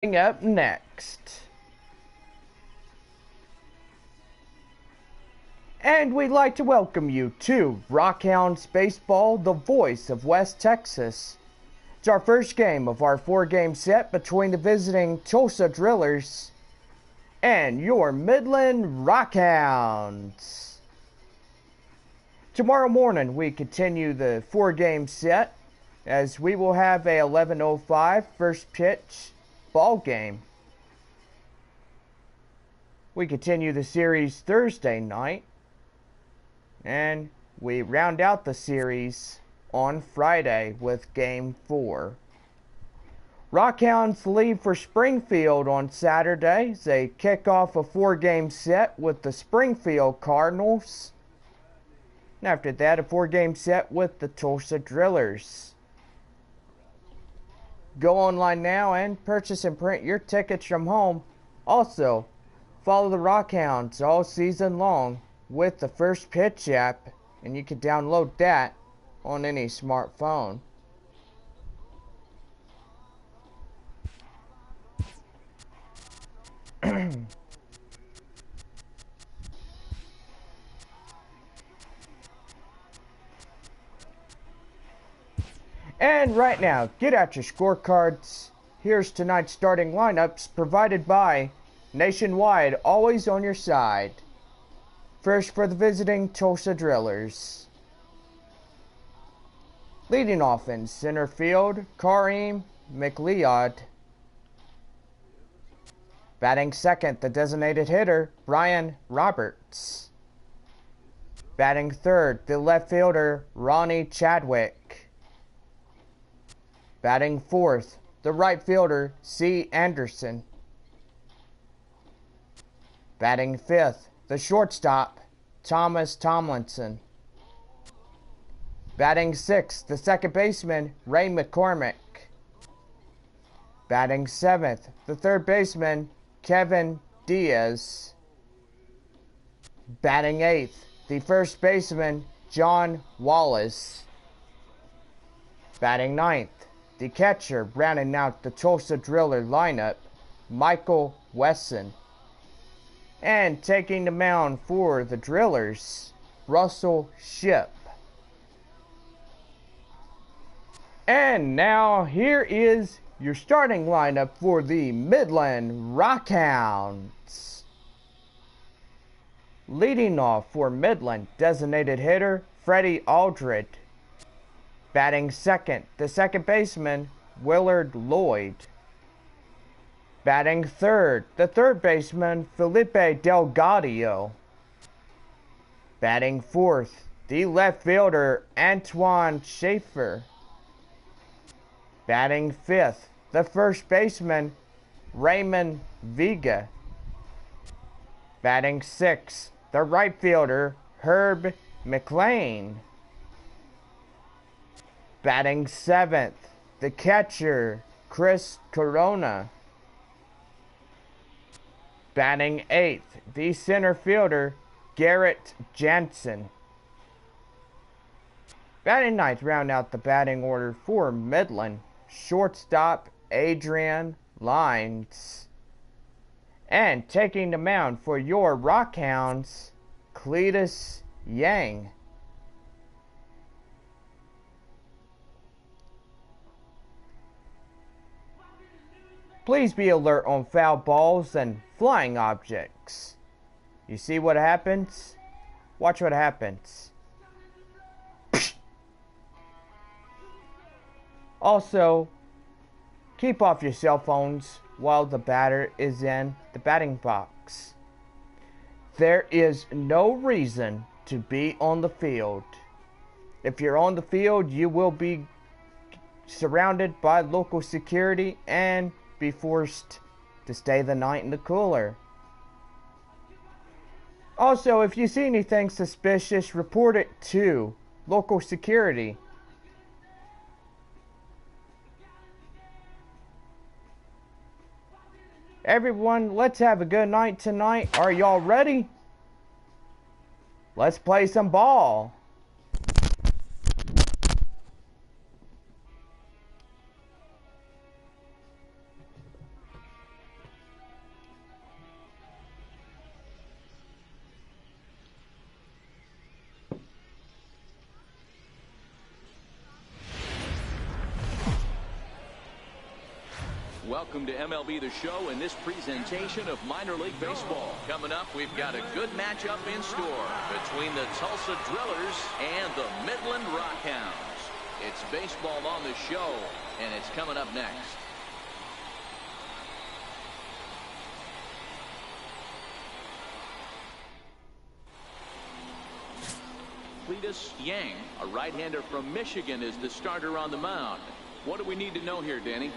Up next. And we'd like to welcome you to Rockhounds Baseball, the voice of West Texas. It's our first game of our 4-game set between the visiting Tulsa Drillers and your Midland Rockhounds. Tomorrow morning we continue the 4-game set as we will have a 11:05 first pitch ball game. We continue the series Thursday night, and we round out the series on Friday with Game 4. Rockhounds leave for Springfield on Saturday as they kick off a 4-game set with the Springfield Cardinals. And after that, a 4-game set with the Tulsa Drillers. Go online now and purchase and print your tickets from home. Also, follow the Rockhounds all season long with the First Pitch app, and you can download that on any smartphone. And right now, get out your scorecards. Here's tonight's starting lineups provided by Nationwide, always on your side. First for the visiting Tulsa Drillers. Leading off in center field, Kareem McLeod. Batting second, the designated hitter, Brian Roberts. Batting third, the left fielder, Ronnie Chadwick. Batting fourth, the right fielder, C. Anderson. Batting fifth, the shortstop, Thomas Tomlinson. Batting sixth, the second baseman, Ray McCormick. Batting seventh, the third baseman, Kevin Diaz. Batting eighth, the first baseman, John Wallace. Batting ninth, the catcher rounding out the Tulsa Driller lineup, Michael Wesson. And taking the mound for the Drillers, Russell Shipp. And now here is your starting lineup for the Midland Rockhounds. Leading off for Midland, designated hitter, Freddie Aldred. Batting second, the second baseman, Willard Lloyd. Batting third, the third baseman, Felipe Delgadio. Batting fourth, the left fielder, Antoine Schaefer. Batting fifth, the first baseman, Raymond Vega. Batting sixth, the right fielder, Herb McLean. Batting seventh, the catcher, Chris Corona. Batting eighth, the center fielder, Garrett Jansen. Batting ninth, round out the batting order for Midland, shortstop, Adrian Lines. And taking the mound for your Rockhounds, Cletus Yang. Please be alert on foul balls and flying objects. You see what happens? Watch what happens. Also, keep off your cell phones while the batter is in the batting box. There is no reason to be on the field. If you're on the field, you will be surrounded by local security and be forced to stay the night in the cooler. Also, if you see anything suspicious, report it to local security. Everyone, let's have a good night tonight. Are y'all ready? Let's play some ball. Welcome to MLB The Show and this presentation of minor league baseball. Coming up, we've got a good matchup in store between the Tulsa Drillers and the Midland Rockhounds. It's baseball on the show, and it's coming up next. Yang, a right-hander from Michigan, is the starter on the mound. What do we need to know here, Danny?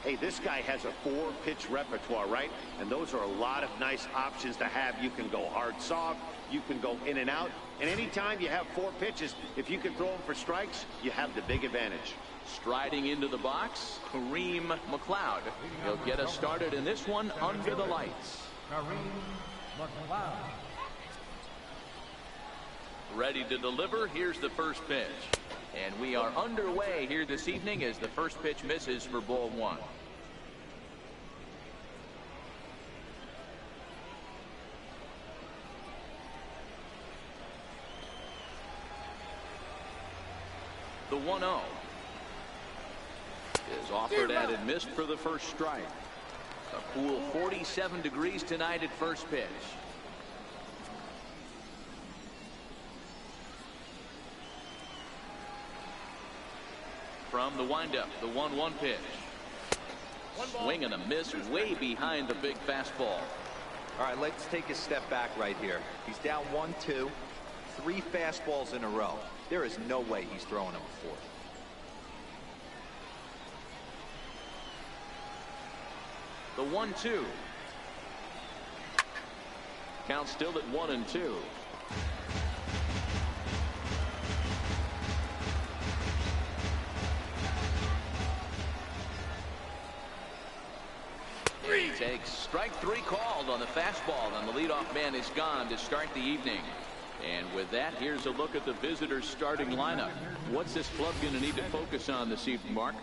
Hey, this guy has a 4-pitch repertoire, right? And those are a lot of nice options to have. You can go hard soft, you can go in and out, and anytime you have 4 pitches, if you can throw them for strikes, you have the big advantage. Striding into the box, Kareem McLeod. He'll get us started in this one under the lights. Kareem McLeod. Ready to deliver. Here's the first pitch. And we are underway here this evening as the first pitch misses for ball 1. The 1-0 is offered at and missed for the first strike. A cool 47 degrees tonight at first pitch. From the windup, the 1-1 pitch. Swing and a miss way behind the big fastball. All right, let's take a step back right here. He's down 1-2, 3 fastballs in a row. There is no way he's throwing him a fourth. The 1-2. Count still at 1-2. He takes strike 3 called on the fastball, and the leadoff man is gone to start the evening. And with that, here's a look at the visitors' starting lineup. What's this club going to need to focus on this evening, Mark?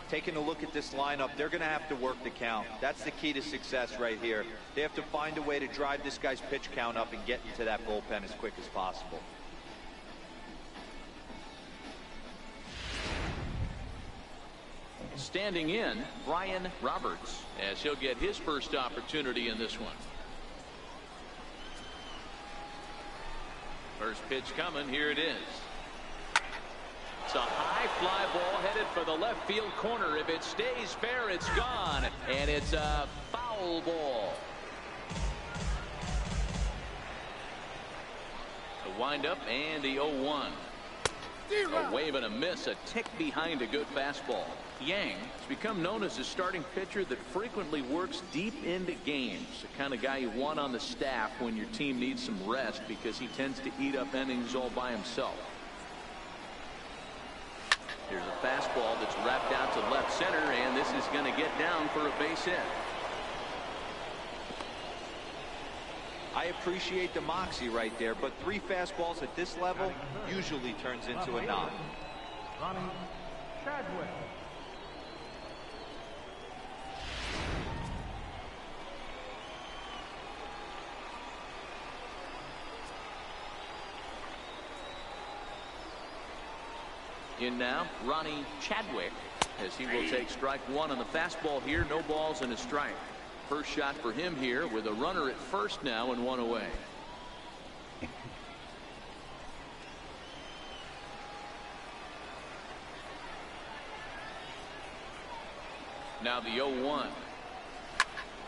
Taking a look at this lineup, they're going to have to work the count. That's the key to success right here. They have to find a way to drive this guy's pitch count up and get into that bullpen as quick as possible. Standing in, Brian Roberts, as he'll get his first opportunity in this one. First pitch coming. Here it is. It's a high fly ball headed for the left field corner. If it stays fair, it's gone. And it's a foul ball. The windup and the 0-1. A wave and a miss, a tick behind a good fastball. Yang has become known as a starting pitcher that frequently works deep into games. The kind of guy you want on the staff when your team needs some rest, because he tends to eat up innings all by himself. Here's a fastball that's wrapped out to left center, and this is going to get down for a base hit. I appreciate the moxie right there, but 3 fastballs at this level usually turns into a knock. In now, Ronnie Chadwick, as he will take strike 1 on the fastball here. No balls and a strike. First shot for him here with a runner at first now and 1 away. Now the 0-1.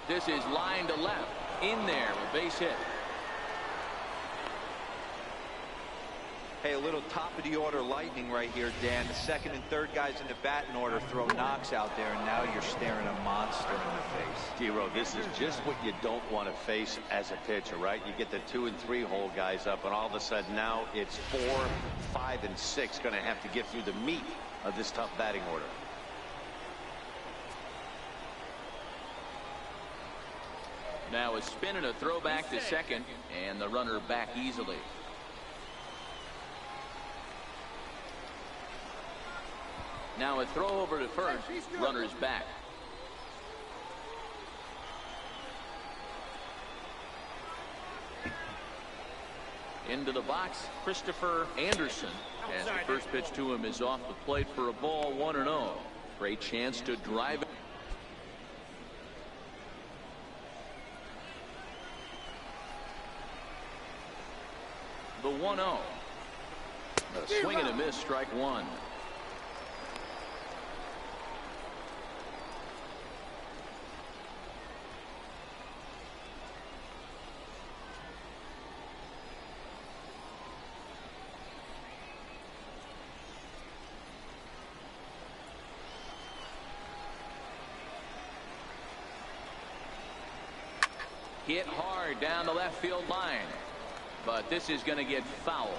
This is line to left. In there, a base hit. Hey, a little top of the order lightning right here, Dan. The second and third guys in the batting order throw knocks out there, and now you're staring a monster in the face. T-Row, this is just what you don't want to face as a pitcher, right? You get the 2 and 3 hole guys up, and all of a sudden now it's 4, 5, and 6 going to have to get through the meat of this tough batting order. Now a spin and a throwback to second, and the runner back easily. Now a throw over to first. Runner's back. Into the box, Christopher Anderson, as the first pitch to him is off the plate for a ball, 1-0. Great chance to drive it. 1-0. A swing and a miss, strike one. Hit hard down the left field line, but this is going to get foul.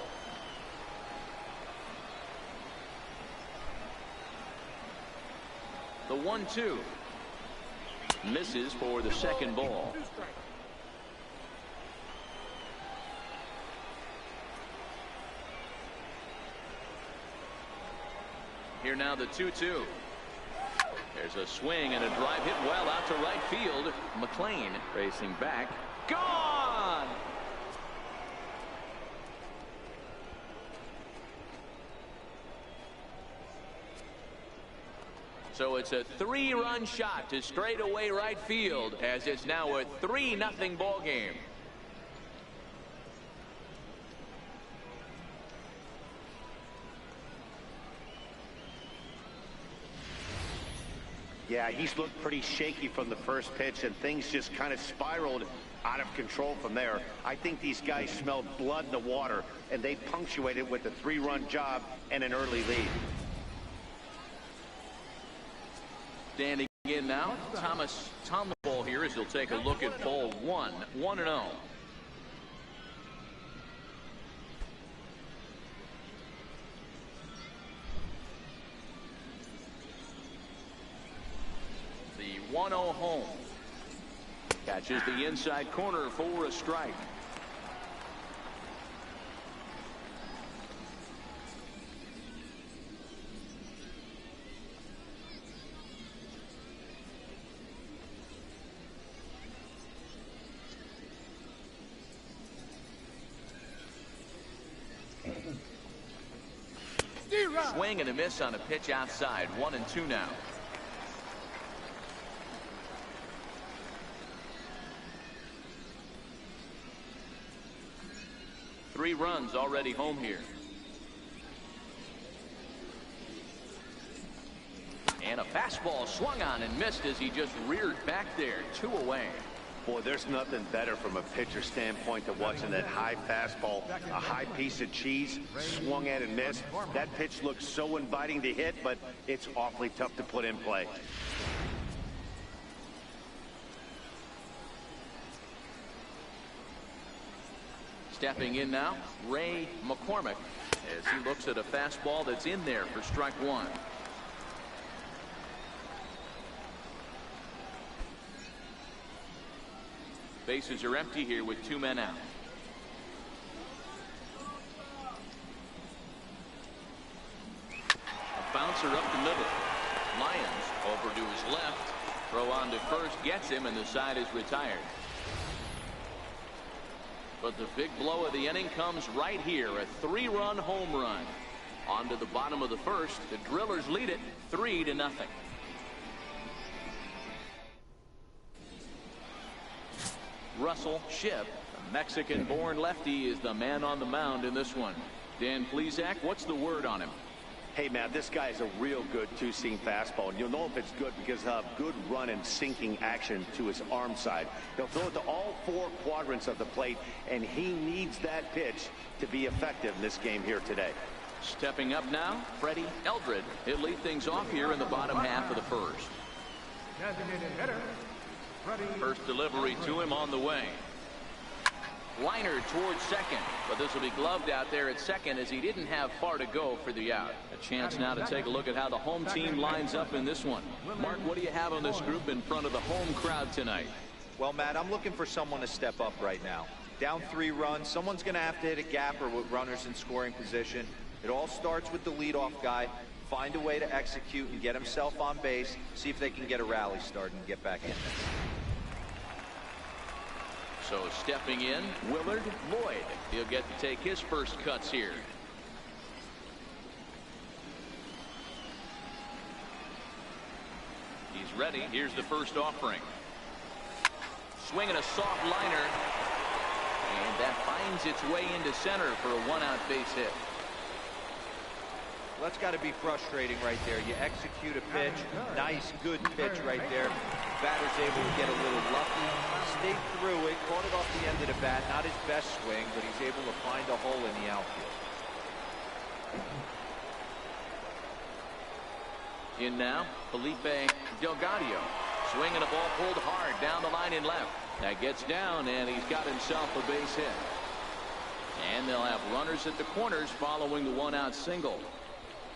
The 1-2 misses for the second ball. Here now the 2-2. There's a swing and a drive hit well out to right field. McLean racing back. Gone! So it's a 3-run shot to straightaway right field as it's now a 3-0 ball game. Yeah, he's looked pretty shaky from the first pitch, and things just kind of spiraled out of control from there. I think these guys smelled blood in the water, and they punctuated with a 3-run job and an early lead. Standing in now, Thomas on the ball here as he'll take a look at ball 1, 1-0. The 1-0 home. Catches the inside corner for a strike. Swing and a miss on a pitch outside. 1-2 now. Three runs already home here. And a fastball swung on and missed as he just reared back there. 2 away. Boy, there's nothing better from a pitcher standpoint than watching that high fastball, a high piece of cheese, swung at and missed. That pitch looks so inviting to hit, but it's awfully tough to put in play. Stepping in now, Ray McCormick, as he looks at a fastball that's in there for strike one. Bases are empty here with 2 men out. A bouncer up the middle. Lyons over to his left. Throw on to first gets him, and the side is retired. But the big blow of the inning comes right here. A 3-run home run. On to the bottom of the first. The Drillers lead it 3-0. Russell Shipp, the Mexican-born lefty, is the man on the mound in this one. Dan Plesac, what's the word on him? Hey, Matt, this guy is a real good two-seam fastball, and you'll know if it's good because he'll have good run and sinking action to his arm side. He'll throw it to all 4 quadrants of the plate, and he needs that pitch to be effective in this game here today. Stepping up now, Freddie Eldred. He'll lead things off here in the bottom half of the first. Designated hitter, Freddie. First delivery to him on the way. Liner towards second, but this will be gloved out there at second as he didn't have far to go for the out. A chance now to take a look at how the home team lines up in this one. Mark, what do you have on this group in front of the home crowd tonight? Well, Matt, I'm looking for someone to step up right now. Down 3 runs, someone's going to have to hit a gapper with runners in scoring position. It all starts with the leadoff guy. Find a way to execute and get himself on base. See if they can get a rally started and get back in there. So stepping in, Willard Lloyd. He'll get to take his first cuts here. He's ready. Here's the first offering. Swinging a soft liner. And that finds its way into center for a one-out base hit. Well, that's got to be frustrating right there. You execute a pitch, nice, good pitch right there. Batter's able to get a little lucky, stayed through it, caught it off the end of the bat. Not his best swing, but he's able to find a hole in the outfield. In now, Felipe Delgado. Swinging a ball pulled hard down the line in left. That gets down, and he's got himself a base hit. And they'll have runners at the corners following the one-out single.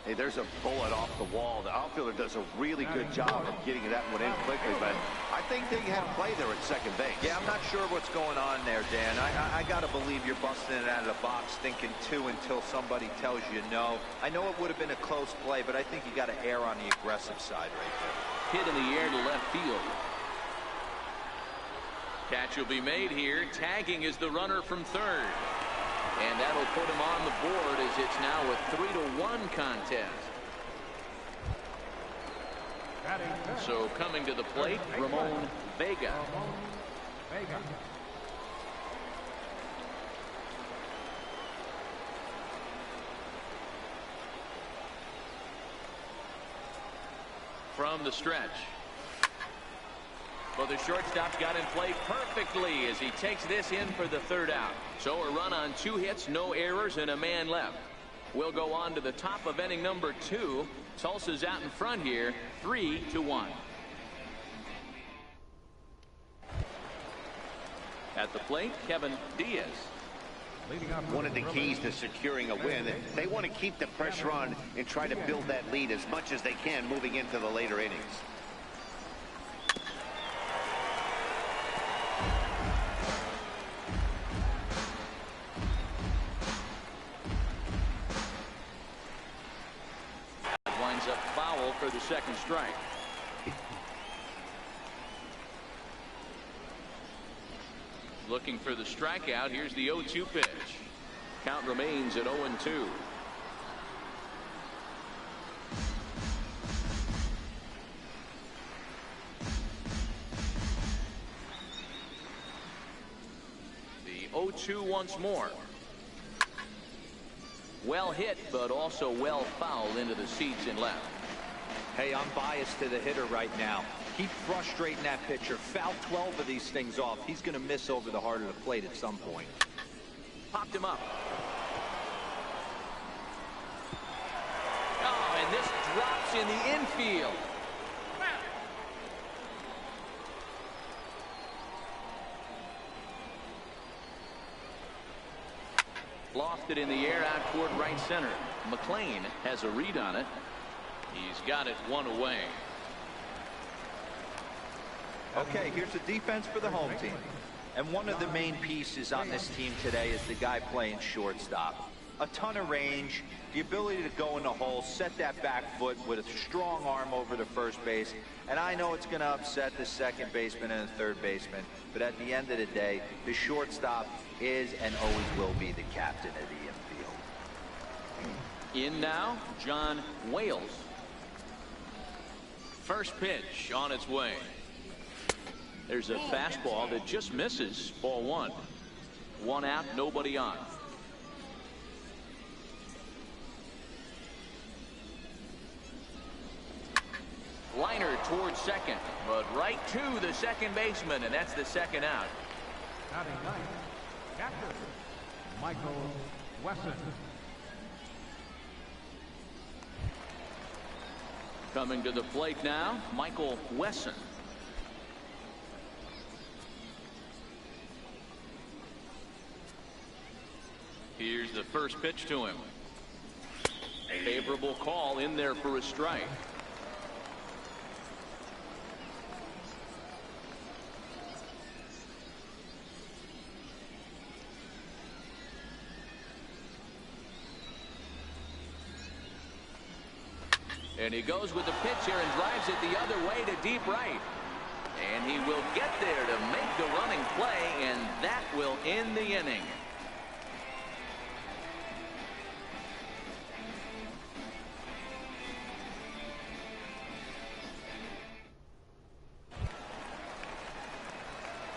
Hey, there's a bullet off the wall. The outfielder does a really good job of getting that one in quickly, but I think they had a play there at second base. Yeah, I'm not sure what's going on there, Dan. I got to believe you're busting it out of the box thinking two until somebody tells you no. I know it would have been a close play, but I think you got to err on the aggressive side right there. Hit in the air to left field. Catch will be made here. Tagging is the runner from third. And that'll put him on the board as it's now a 3-1 contest. So coming to the plate, Ramon Vega. From the stretch. Well, the shortstop's got in play perfectly as he takes this in for the third out. So a run on 2 hits, no errors, and a man left. We'll go on to the top of inning number 2. Tulsa's out in front here, 3-1. At the plate, Kevin Diaz. One of the keys to securing a win, they want to keep the pressure on and try to build that lead as much as they can moving into the later innings. Winds up foul for the second strike. Looking for the strikeout. Here's the 0-2 pitch. Count remains at 0-2. The 0-2 once more. Well hit, but also well fouled into the seats in left. Hey, I'm biased to the hitter right now. Keep frustrating that pitcher. Foul 12 of these things off. He's going to miss over the heart of the plate at some point. Popped him up. Oh, and this drops in the infield. Lofted in the air out toward right center. McLean has a read on it. He's got it one away. Okay, here's the defense for the home team. And one of the main pieces on this team today is the guy playing shortstop. A ton of range, the ability to go in the hole, set that back foot with a strong arm over the first base. And I know it's going to upset the second baseman and the third baseman, but at the end of the day, the shortstop is and always will be the captain of the infield. In now, John Wales. First pitch on its way. There's a fastball that just misses. Ball 1. 1 out, nobody on. Liner towards second, but right to the second baseman, and that's the second out. Batting ninth, catcher, Michael Wesson. Coming to the plate now, Michael Wesson. Here's the first pitch to him. Favorable call in there for a strike. And he goes with the pitch here and drives it the other way to deep right. And he will get there to make the running play, and that will end the inning.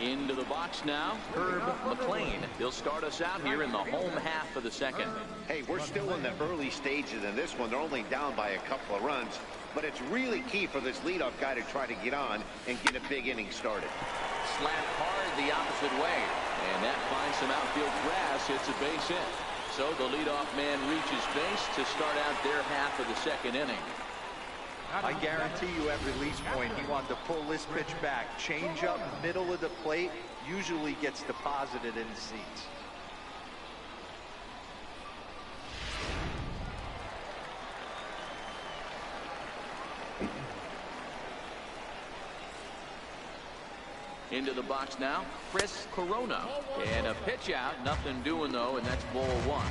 Into the box now, Herb McLean. He'll start us out here in the home half of the second. Hey, we're still in the early stages in this one. They're only down by a couple of runs, but it's really key for this leadoff guy to try to get on and get a big inning started. Slap hard the opposite way, and that finds some outfield grass. It's a base hit. So the leadoff man reaches base to start out their half of the second inning. I guarantee you at release point, he wanted to pull this pitch back. Change up middle of the plate usually gets deposited in the seats. Into the box now, Chris Corona. And a pitch out, nothing doing though, and that's ball one.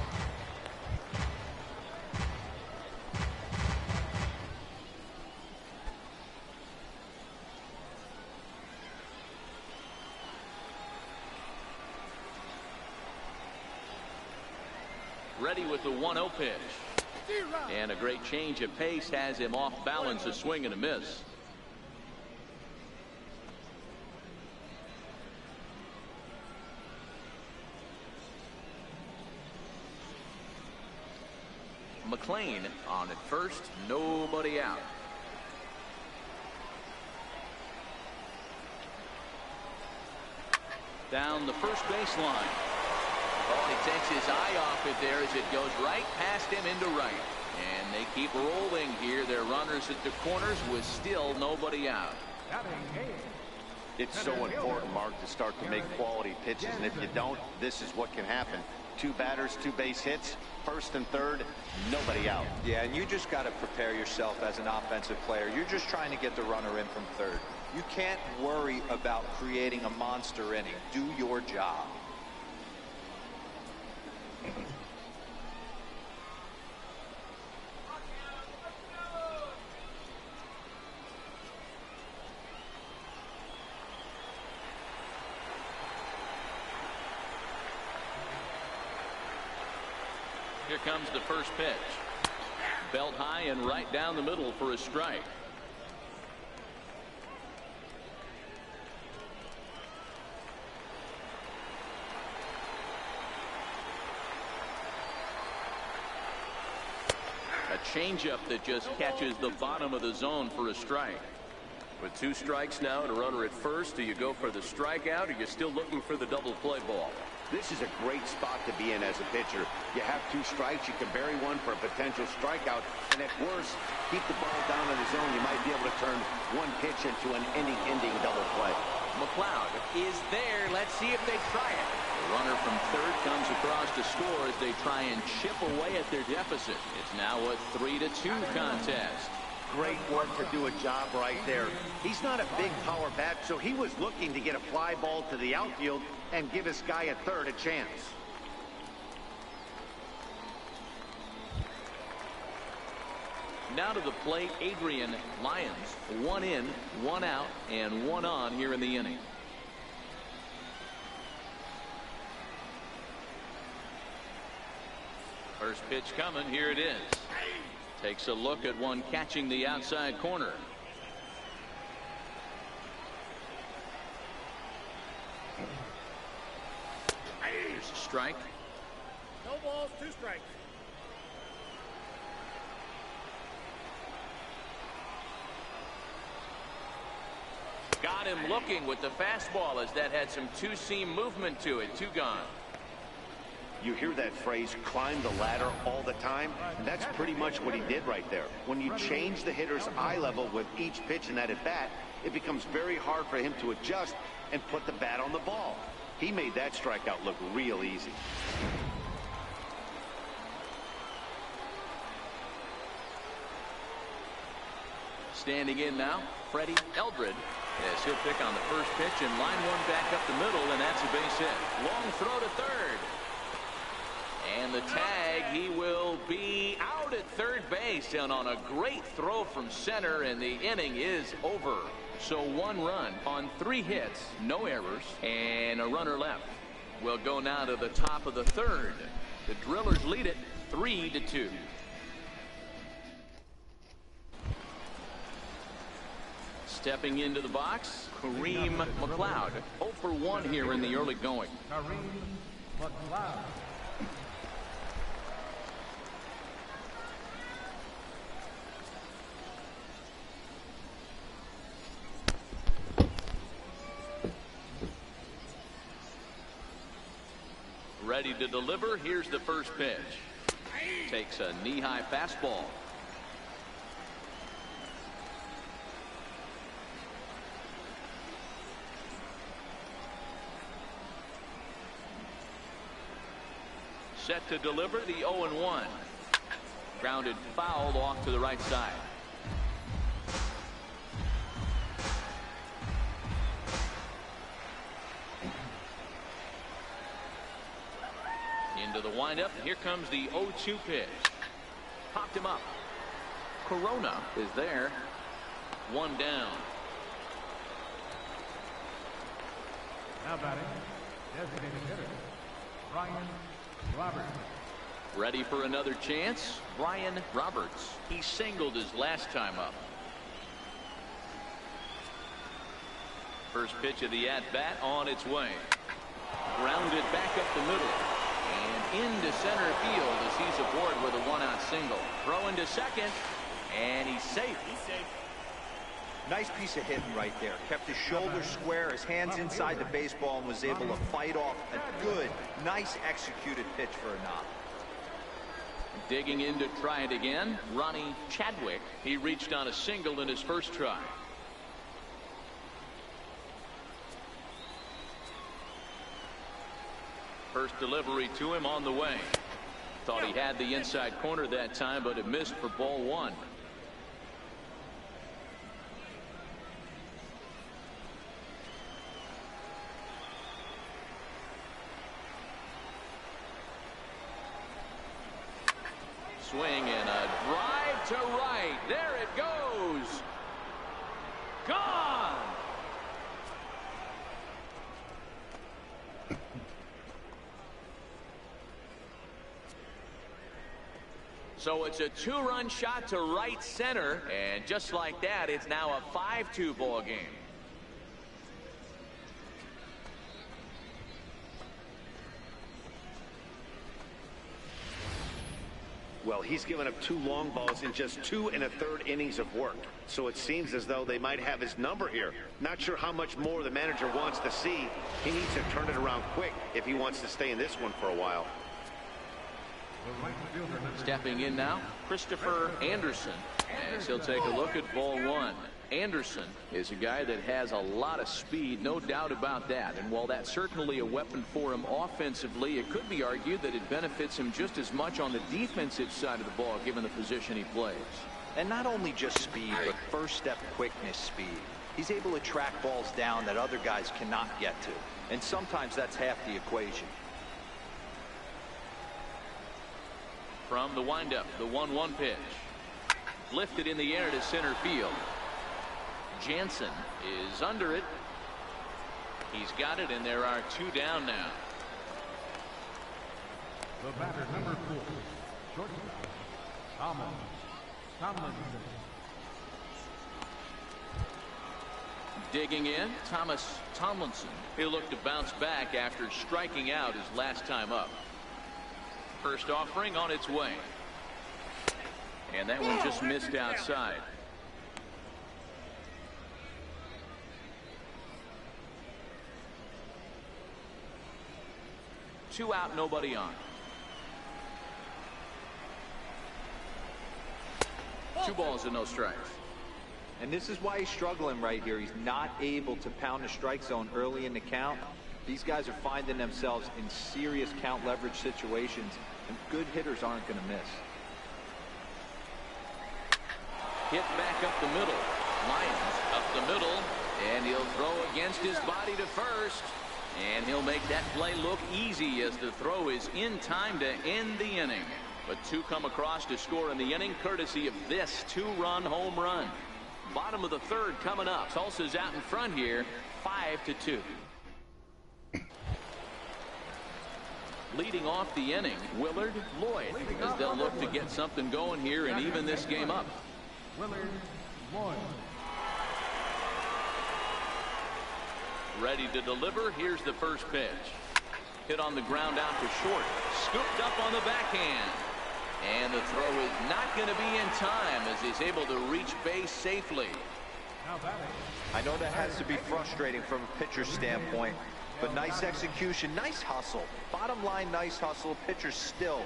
Ready with the 1-0 pitch. And a great change of pace has him off balance, a swing and a miss. McLean on at first, nobody out. Down the first baseline. Oh, he takes his eye off it there as it goes right past him into right. And they keep rolling here. Their runners at the corners with still nobody out. It's so important, Mark, to start to make quality pitches, and if you don't, this is what can happen. 2 batters, 2 base hits, first and third, nobody out. Yeah, and you just got to prepare yourself as an offensive player. You're just trying to get the runner in from third. You can't worry about creating a monster inning. Do your job. Here comes the first pitch. Belt high and right down the middle for a strike. A changeup that just catches the bottom of the zone for a strike. With 2 strikes now and a runner at first, do you go for the strikeout or are you still looking for the double play ball? This is a great spot to be in as a pitcher. You have 2 strikes, you can bury one for a potential strikeout, and at worst, keep the ball down in the zone. You might be able to turn one pitch into an inning-ending double play. McLeod is there. Let's see if they try it. The runner from third comes across to score as they try and chip away at their deficit. It's now a 3-2 contest. Great work to do a job right there. He's not a big power bat, so he was looking to get a fly ball to the outfield and give his guy at third a chance. Now to the plate, Adrian Lyons. 1 in, 1 out, and 1 on here in the inning. First pitch coming. Here it is. Takes a look at one catching the outside corner. Here's a strike. No balls, 2 strikes. Got him looking with the fastball as that had some 2-seam movement to it. 2 gone. You hear that phrase, climb the ladder, all the time? That's pretty much what he did right there. When you change the hitter's eye level with each pitch in that at-bat, it becomes very hard for him to adjust and put the bat on the ball. He made that strikeout look real easy. Standing in now, Freddie Eldred. Yes, he'll pick on the first pitch and line one back up the middle, and that's a base hit. Long throw to third. And the tag, he will be out at third base, and on a great throw from center, and the inning is over. So 1 run on 3 hits, no errors, and a runner left. We'll go now to the top of the third. The Drillers lead it Stepping into the box, Kareem McLeod. 0 for 1 here in the early going. Kareem McLeod. Ready to deliver. Here's the first pitch. Takes a knee-high fastball. Set to deliver, the 0-1. Grounded foul off to the right side. Into the windup. Here comes the 0-2 pitch. Popped him up. Corona is there. 1 down. Now batting, designated hitter, Brian Roberts. Ready for another chance. Brian Roberts. He singled his last time up. First pitch of the at-bat on its way. Grounded back up the middle. And into center field as he's aboard with a 1-out single. Throw into second. And he's safe. Nice piece of hitting right there. Kept his shoulders square, his hands inside the baseball, and was able to fight off a good, nice executed pitch for a knock. Digging in to try it again, Ronnie Chadwick. He reached on a single in his first try. First delivery to him on the way. Thought he had the inside corner that time, but it missed for ball 1. Swing and a drive to right. There it goes. Gone. So it's a 2-run shot to right center, and just like that, it's now a 5-2 ball game. Well, he's given up 2 long balls in just 2 1/3 innings of work. So it seems as though they might have his number here. Not sure how much more the manager wants to see. He needs to turn it around quick if he wants to stay in this one for a while. Stepping in now, Christopher Anderson, as he'll take a look at ball 1. Anderson is a guy that has a lot of speed, no doubt about that. And while that's certainly a weapon for him offensively, it could be argued that it benefits him just as much on the defensive side of the ball, given the position he plays. And not only just speed, but first step quickness speed. He's able to track balls down that other guys cannot get to. And sometimes that's half the equation. From the windup, the 1-1 pitch. Lifted in the air to center field. Jansen is under it. He's got it, and there are 2 down now. The batter, number 4, shortstop, Tomlinson. Digging in, Thomas Tomlinson. He'll look to bounce back after striking out his last time up. First offering on its way. And that one just missed outside. Two out, nobody on. 2 balls and no strikes. And this is why he's struggling right here. He's not able to pound the strike zone early in the count. These guys are finding themselves in serious count leverage situations, and good hitters aren't going to miss. Hit back up the middle. Lyons up the middle, and he'll throw against his body to first. And he'll make that play look easy as the throw is in time to end the inning. But 2 come across to score in the inning, courtesy of this 2-run home run. Bottom of the 3rd coming up. Tulsa's out in front here, 5-2. Leading off the inning, Willard Lloyd, as they'll look to get something going here and even this game up. Willard Lloyd. ready to deliver. Here's the first pitch. Hit on the ground out to short. Scooped up on the backhand. And the throw is not going to be in time as he's able to reach base safely. I know that has to be frustrating from a pitcher's standpoint, but nice execution, nice hustle. Bottom line, nice hustle. Pitcher's still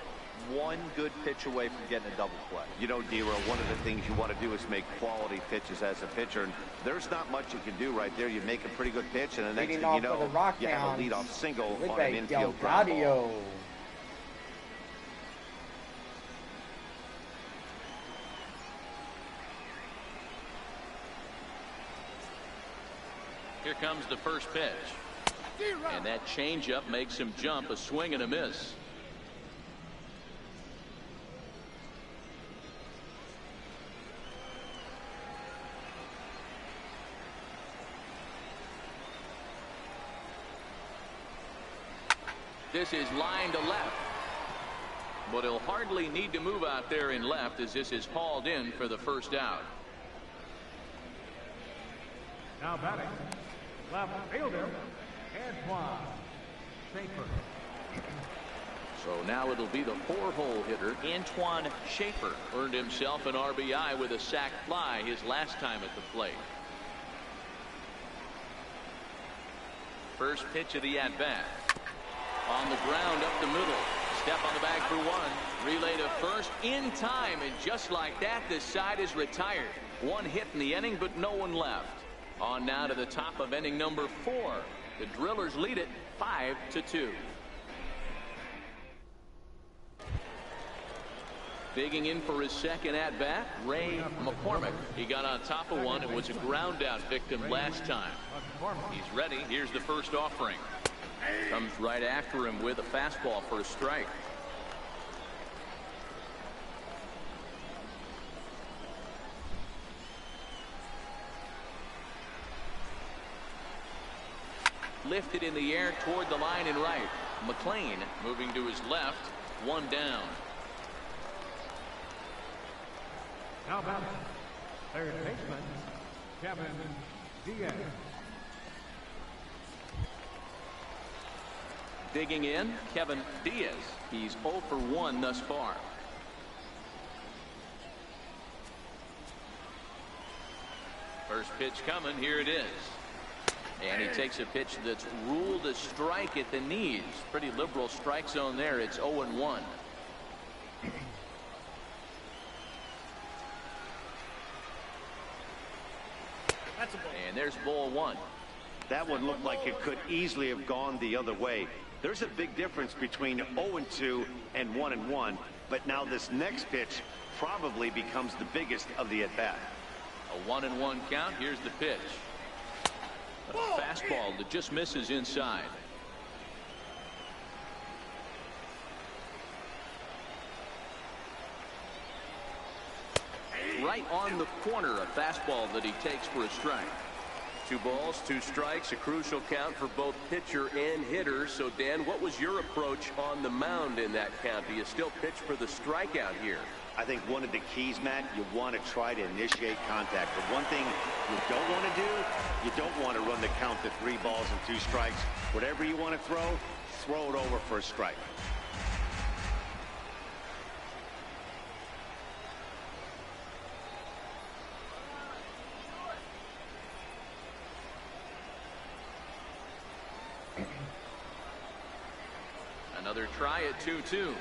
one good pitch away from getting a double play. You know, D-Roll, one of the things you want to do is make quality pitches as a pitcher, and there's not much you can do right there. You make a pretty good pitch, and the next thing you know, you have a leadoff single on an infield ground ball. Here comes the first pitch. And that changeup makes him jump. A swing and a miss. This is line to left. But he'll hardly need to move out there in left as this is hauled in for the first out. Now batting, left fielder, Antoine Schaefer. So now it'll be the 4-hole hitter, Antoine Schaefer. Earned himself an RBI with a sac fly his last time at the plate. First pitch of the at-bat. On the ground up the middle. Step on the bag for one. Relay to first in time, and just like that, this side is retired. One hit in the inning, but no one left. On now to the top of inning number 4. The Drillers lead it 5-2. Digging in for his second at-bat, Ray McCormick. He got on top of one and was a ground-out victim last time. He's ready. Here's the first offering. Comes right after him with a fastball for a strike. Lifted in the air toward the line and right. McLean moving to his left. One down. Now batting, third baseman, Kevin Diaz. Digging in, Kevin Diaz. He's 0 for 1 thus far. First pitch coming. Here it is. And he takes a pitch that's ruled a strike at the knees. Pretty liberal strike zone there. It's 0-1. And there's ball 1. That one looked like it could easily have gone the other way. There's a big difference between 0-2 and 1-1, but now this next pitch probably becomes the biggest of the at-bat. A 1-1 count. Here's the pitch. A fastball that just misses inside. Right on the corner, a fastball that he takes for a strike. 2 balls, 2 strikes, a crucial count for both pitcher and hitter. So, Dan, what was your approach on the mound in that count? Do you still pitch for the strikeout here? I think one of the keys, Matt, you want to try to initiate contact. But one thing you don't want to do, you don't want to run the count to 3 balls and 2 strikes. Whatever you want to throw it over for a strike. Another try at 2-2.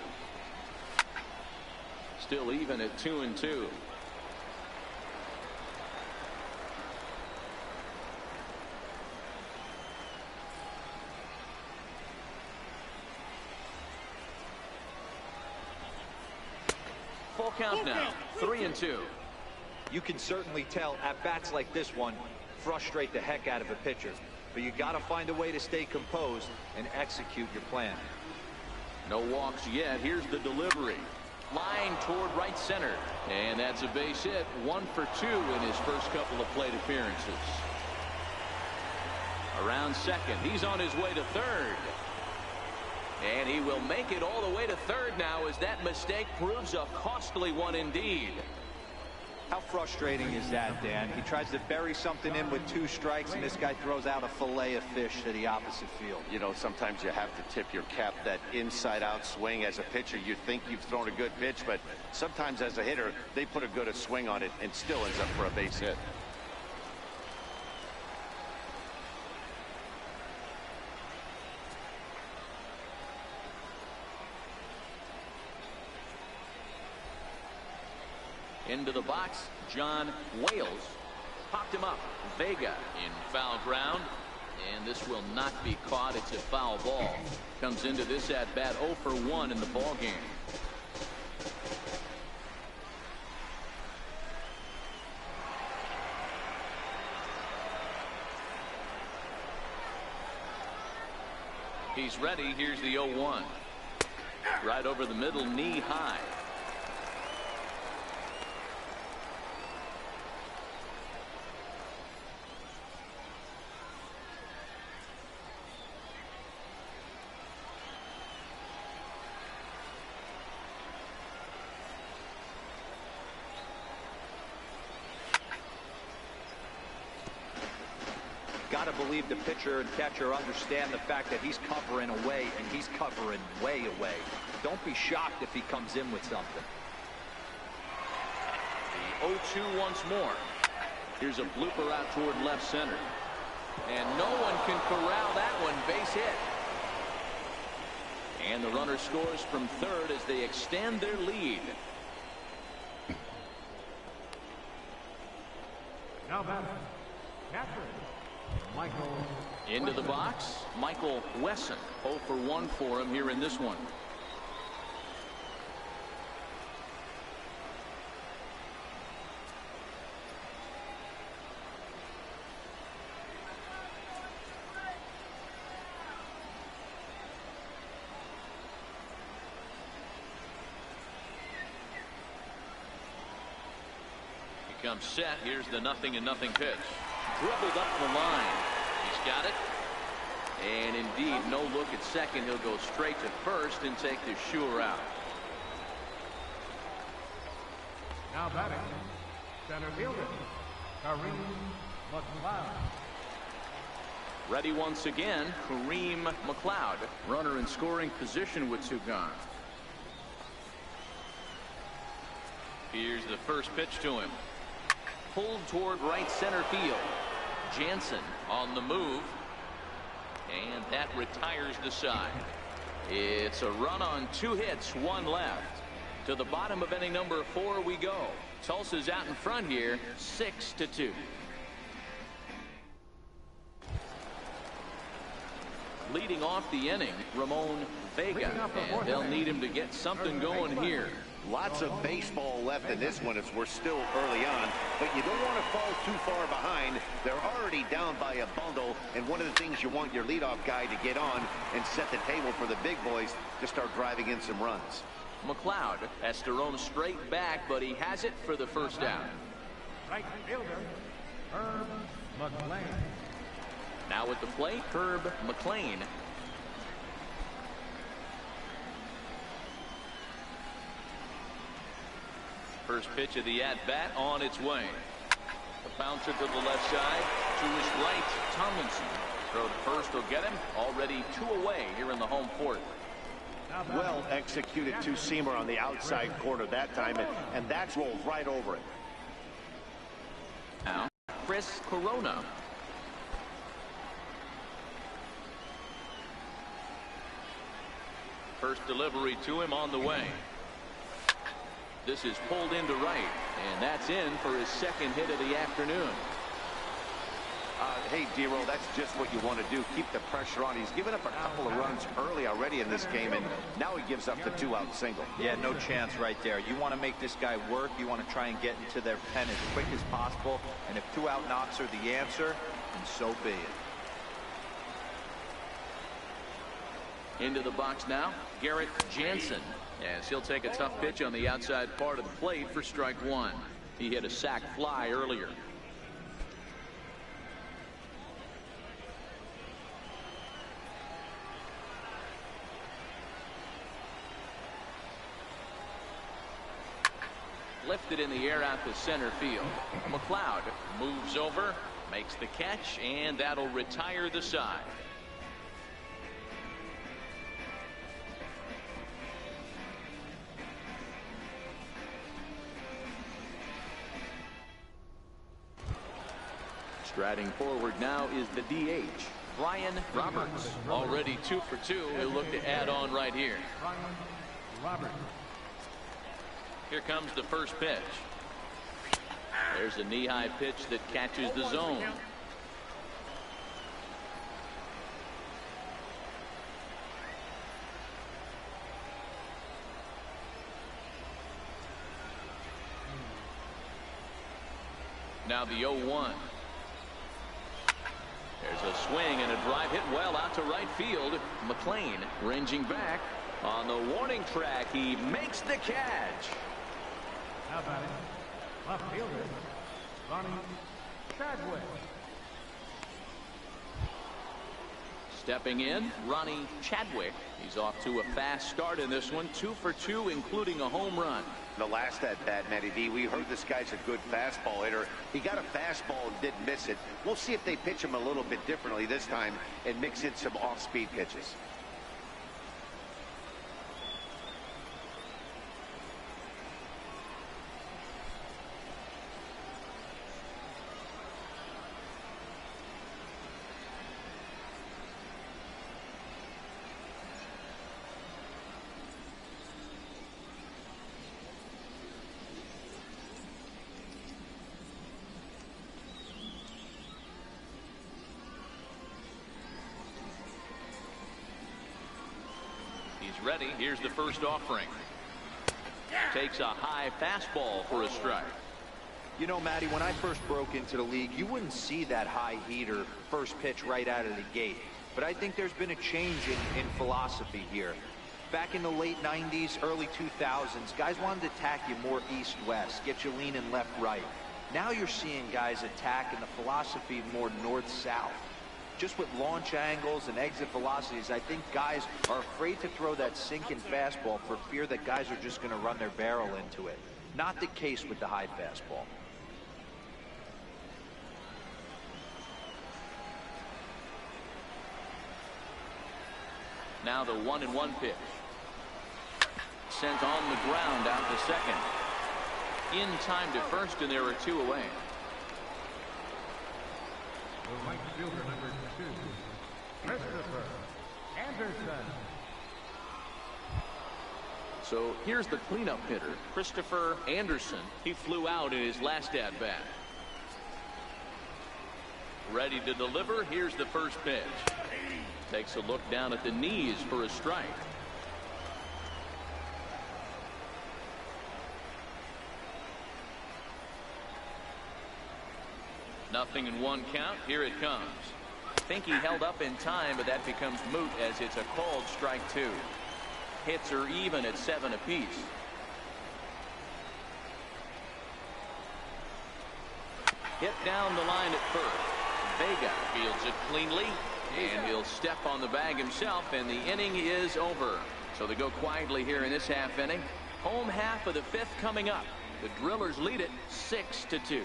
Still even at 2-2. Full count now. 3-2. You can certainly tell at bats like this one frustrate the heck out of a pitcher, but you got to find a way to stay composed and execute your plan. No walks yet. Here's the delivery. Line toward right center. And that's a base hit. 1 for 2 in his first couple of plate appearances. Around second. He's on his way to third. And he will make it all the way to third now as that mistake proves a costly one indeed. How frustrating is that, Dan? He tries to bury something in with 2 strikes, and this guy throws out a fillet of fish to the opposite field. You know, sometimes you have to tip your cap. That inside-out swing as a pitcher, you think you've thrown a good pitch, but sometimes as a hitter, they put a good swing on it and still ends up for a base hit. Into the box, John Wales popped him up. Vega in foul ground, and this will not be caught. It's a foul ball. Comes into this at bat 0 for 1 in the ball game. He's ready. Here's the 0-1. Right over the middle, knee high. Got to believe the pitcher and catcher understand the fact that he's covering away, and he's covering way away. Don't be shocked if he comes in with something. The 0-2 once more. Here's a blooper out toward left center. And no one can corral that one. Base hit. And the runner scores from third as they extend their lead. Now batting, catcher, Michael. Into the box, Michael Wesson. 0 for 1 for him here in this one. He comes set. Here's the 0-0 pitch. Dribbled up the line. He's got it. And indeed, no look at second. He'll go straight to first and take the sure out. Now batting, center fielder, Kareem McLeod. Ready once again, Kareem McLeod. Runner in scoring position with 2 gone. Here's the first pitch to him. Pulled toward right center field. Jansen on the move. And that retires the side. It's a run on 2 hits, 1 left. To the bottom of inning number 4 we go. Tulsa's out in front here, 6-2. Leading off the inning, Ramon Vega. And they'll need him to get something going here. Lots of baseball left in this one as we're still early on, but you don't want to fall too far behind. They're already down by a bundle, and one of the things you want your leadoff guy to get on and set the table for the big boys to start driving in some runs. McLeod has to roam straight back, but he has it for the first out. Right fielder, Herb McLean. Now at the plate, Herb McLean. First pitch of the at-bat on its way. The bouncer to the left side. To his right, Tomlinson. Throw to first will get him. Already 2 away here in the home fourth. Well executed 2-seamer on the outside corner that time, and that's rolled right over it. Now, Chris Corona. First delivery to him on the way. This is pulled into right, and that's in for his second hit of the afternoon. Hey, Dero, that's just what you want to do. Keep the pressure on. He's given up a couple of runs early already in this game, and now he gives up the 2-out single. Yeah, no chance right there. You want to make this guy work. You want to try and get into their pen as quick as possible. And if 2-out knocks are the answer, then so be it. Into the box now, Garrett Jansen, as he'll take a tough pitch on the outside part of the plate for strike 1. He hit a sac fly earlier. lifted in the air out to center field. McLeod moves over, makes the catch, and that'll retire the side. Striding forward now is the DH, Brian Roberts. Already 2 for 2. He'll look to add on right here. Brian Roberts. Here comes the first pitch. There's a knee-high pitch that catches the zone. Now the 0-1. There's a swing and a drive hit well out to right field. McLean ranging back on the warning track. He makes the catch. Now batting, left fielder, Ronnie Chadwick. Stepping in, Ronnie Chadwick. He's off to a fast start in this one. 2 for 2, including a home run. The last at bat, Matty D, we heard this guy's a good fastball hitter. He got a fastball and didn't miss it. We'll see if they pitch him a little bit differently this time and mix in some off-speed pitches. Ready. Here's the first offering. Takes a high fastball for a strike. You know, Matty, when I first broke into the league, you wouldn't see that high heater first pitch right out of the gate. But I think there's been a change in philosophy here. Back in the late 90s, early 2000s, guys wanted to attack you more east-west, get you leaning left-right. Now you're seeing guys attack in the philosophy more north-south. Just with launch angles and exit velocities, I think guys are afraid to throw that sinking fastball for fear that guys are just going to run their barrel into it. Not the case with the high fastball. Now the 1-1 pitch. Sent on the ground out to second. In time to first, and there are 2 away. The right fielder, number 2, Christopher Anderson. So here's the cleanup hitter, Christopher Anderson. He flew out in his last at-bat. Ready to deliver. Here's the first pitch. Takes a look down at the knees for a strike. Nothing in 1 count. Here it comes. I think he held up in time, but that becomes moot as it's a called strike 2. Hits are even at 7 apiece. Hit down the line at first. Vega fields it cleanly, and he'll step on the bag himself, and the inning is over. So they go quietly here in this half inning. Home half of the 5th coming up. The Drillers lead it 6-2.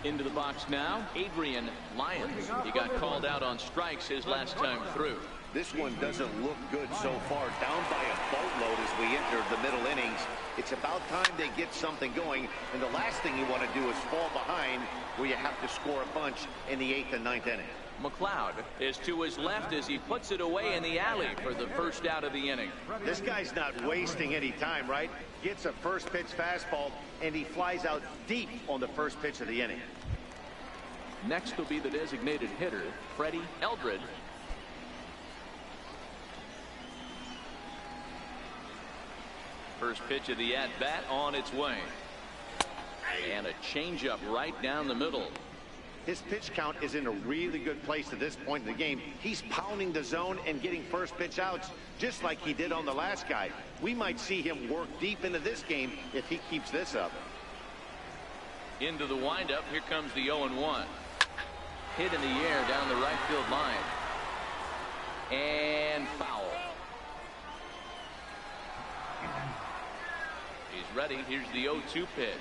Into the box now, Adrian Lyons. He got called out on strikes his last time through. This one doesn't look good so far. Down by a boatload as we enter the middle innings. It's about time they get something going, and the last thing you want to do is fall behind where you have to score a bunch in the 8th and 9th inning. McLeod is to his left as he puts it away in the alley for the first out of the inning. This guy's not wasting any time, right? Gets a first pitch fastball, and he flies out deep on the first pitch of the inning. Next will be the designated hitter, Freddie Eldred. First pitch of the at-bat on its way. And a changeup right down the middle. His pitch count is in a really good place at this point in the game. He's pounding the zone and getting first pitch outs just like he did on the last guy. We might see him work deep into this game if he keeps this up. Into the windup. Here comes the 0-1. Hit in the air down the right field line. And foul. ready. Here's the 0-2 pitch.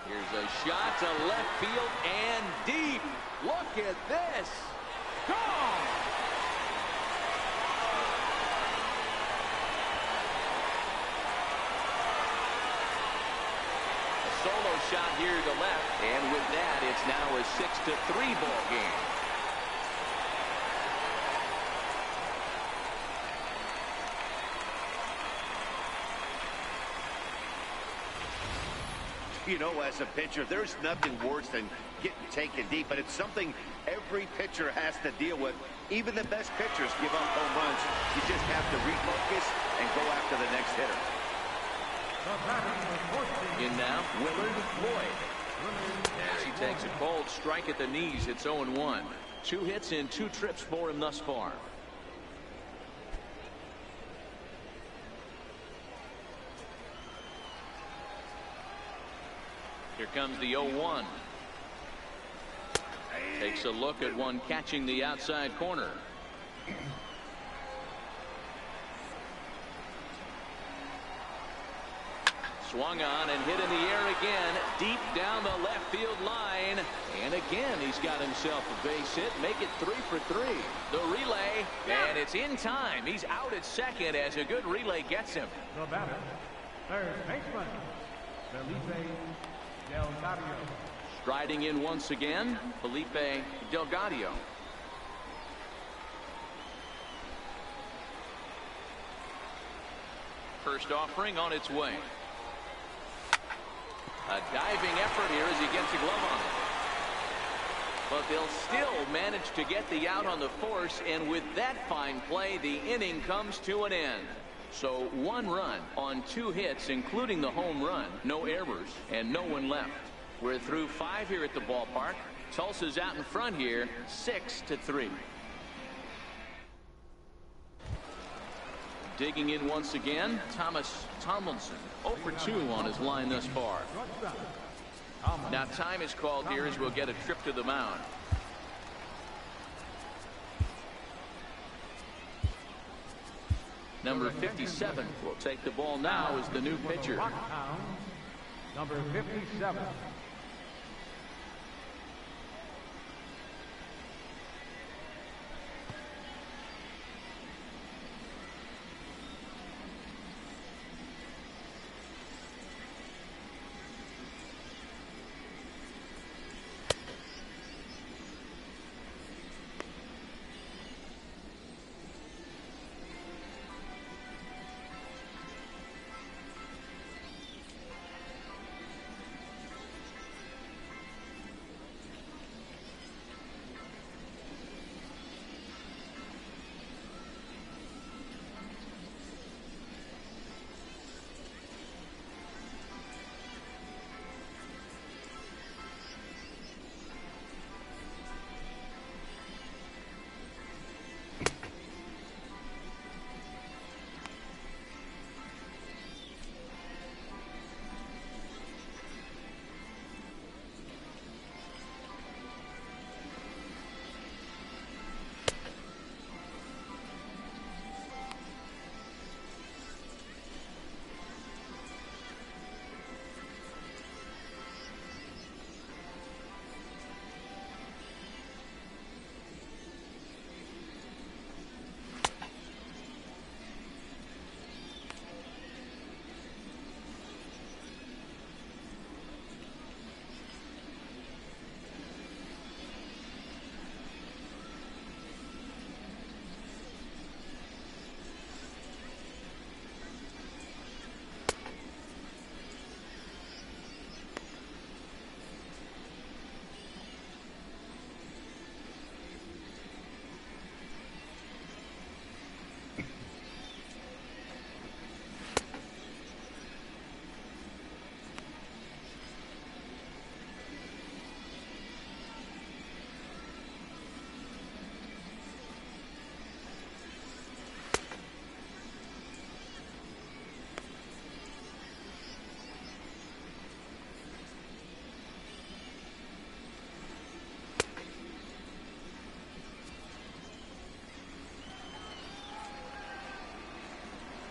Here's a shot to left field and deep. Look at this. Gone! A solo shot here to left, and with that, it's now a 6-3 ball game. You know, as a pitcher, there's nothing worse than getting taken deep, but it's something every pitcher has to deal with. Even the best pitchers give up home runs. You just have to refocus and go after the next hitter. In now, Willard Lloyd. As he takes a cold strike at the knees, it's 0-1. 2 hits and 2 trips for him thus far. Here comes the 0-1. Takes a look at one catching the outside corner. Swung on and hit in the air again, deep down the left field line. And again, he's got himself a base hit. Make it 3 for 3. The relay, and it's in time. He's out at second as a good relay gets him. The batter, third baseman, Felipe Delgado. Striding in once again, Felipe Delgado. First offering on its way. A diving effort here as he gets a glove on it. But they'll still manage to get the out on the force, and with that fine play, the inning comes to an end. So 1 run on 2 hits, including the home run, no errors, and no one left. We're through 5 here at the ballpark. Tulsa's out in front here, 6-3. Digging in once again, Thomas Tomlinson, 0 for 2 on his line thus far. Now time is called here as we'll get a trip to the mound. Number 57 will take the ball now as the new pitcher. Rockhounds, number 57.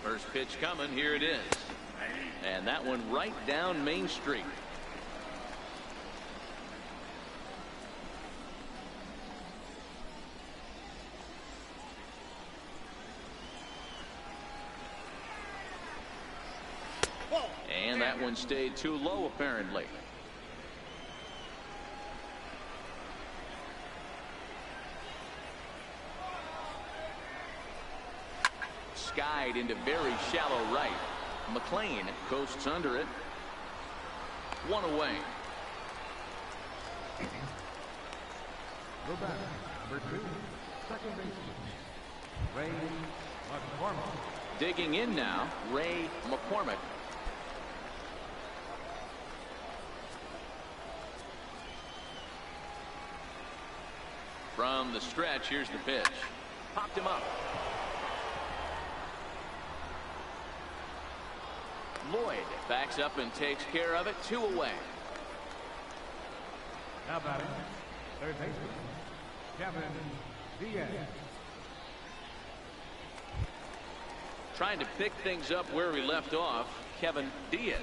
First pitch coming. Here it is. And that one right down Main Street. And that one stayed too low, apparently. Skied into very shallow right. McLean coasts under it. One away. The batter, number 2, second baseman, Ray McCormick. Digging in now, Ray McCormick. From the stretch, here's the pitch. Popped him up. Lloyd backs up and takes care of it. 2 away. Now batting, third baseman, Kevin Diaz. Trying to pick things up where we left off, Kevin Diaz.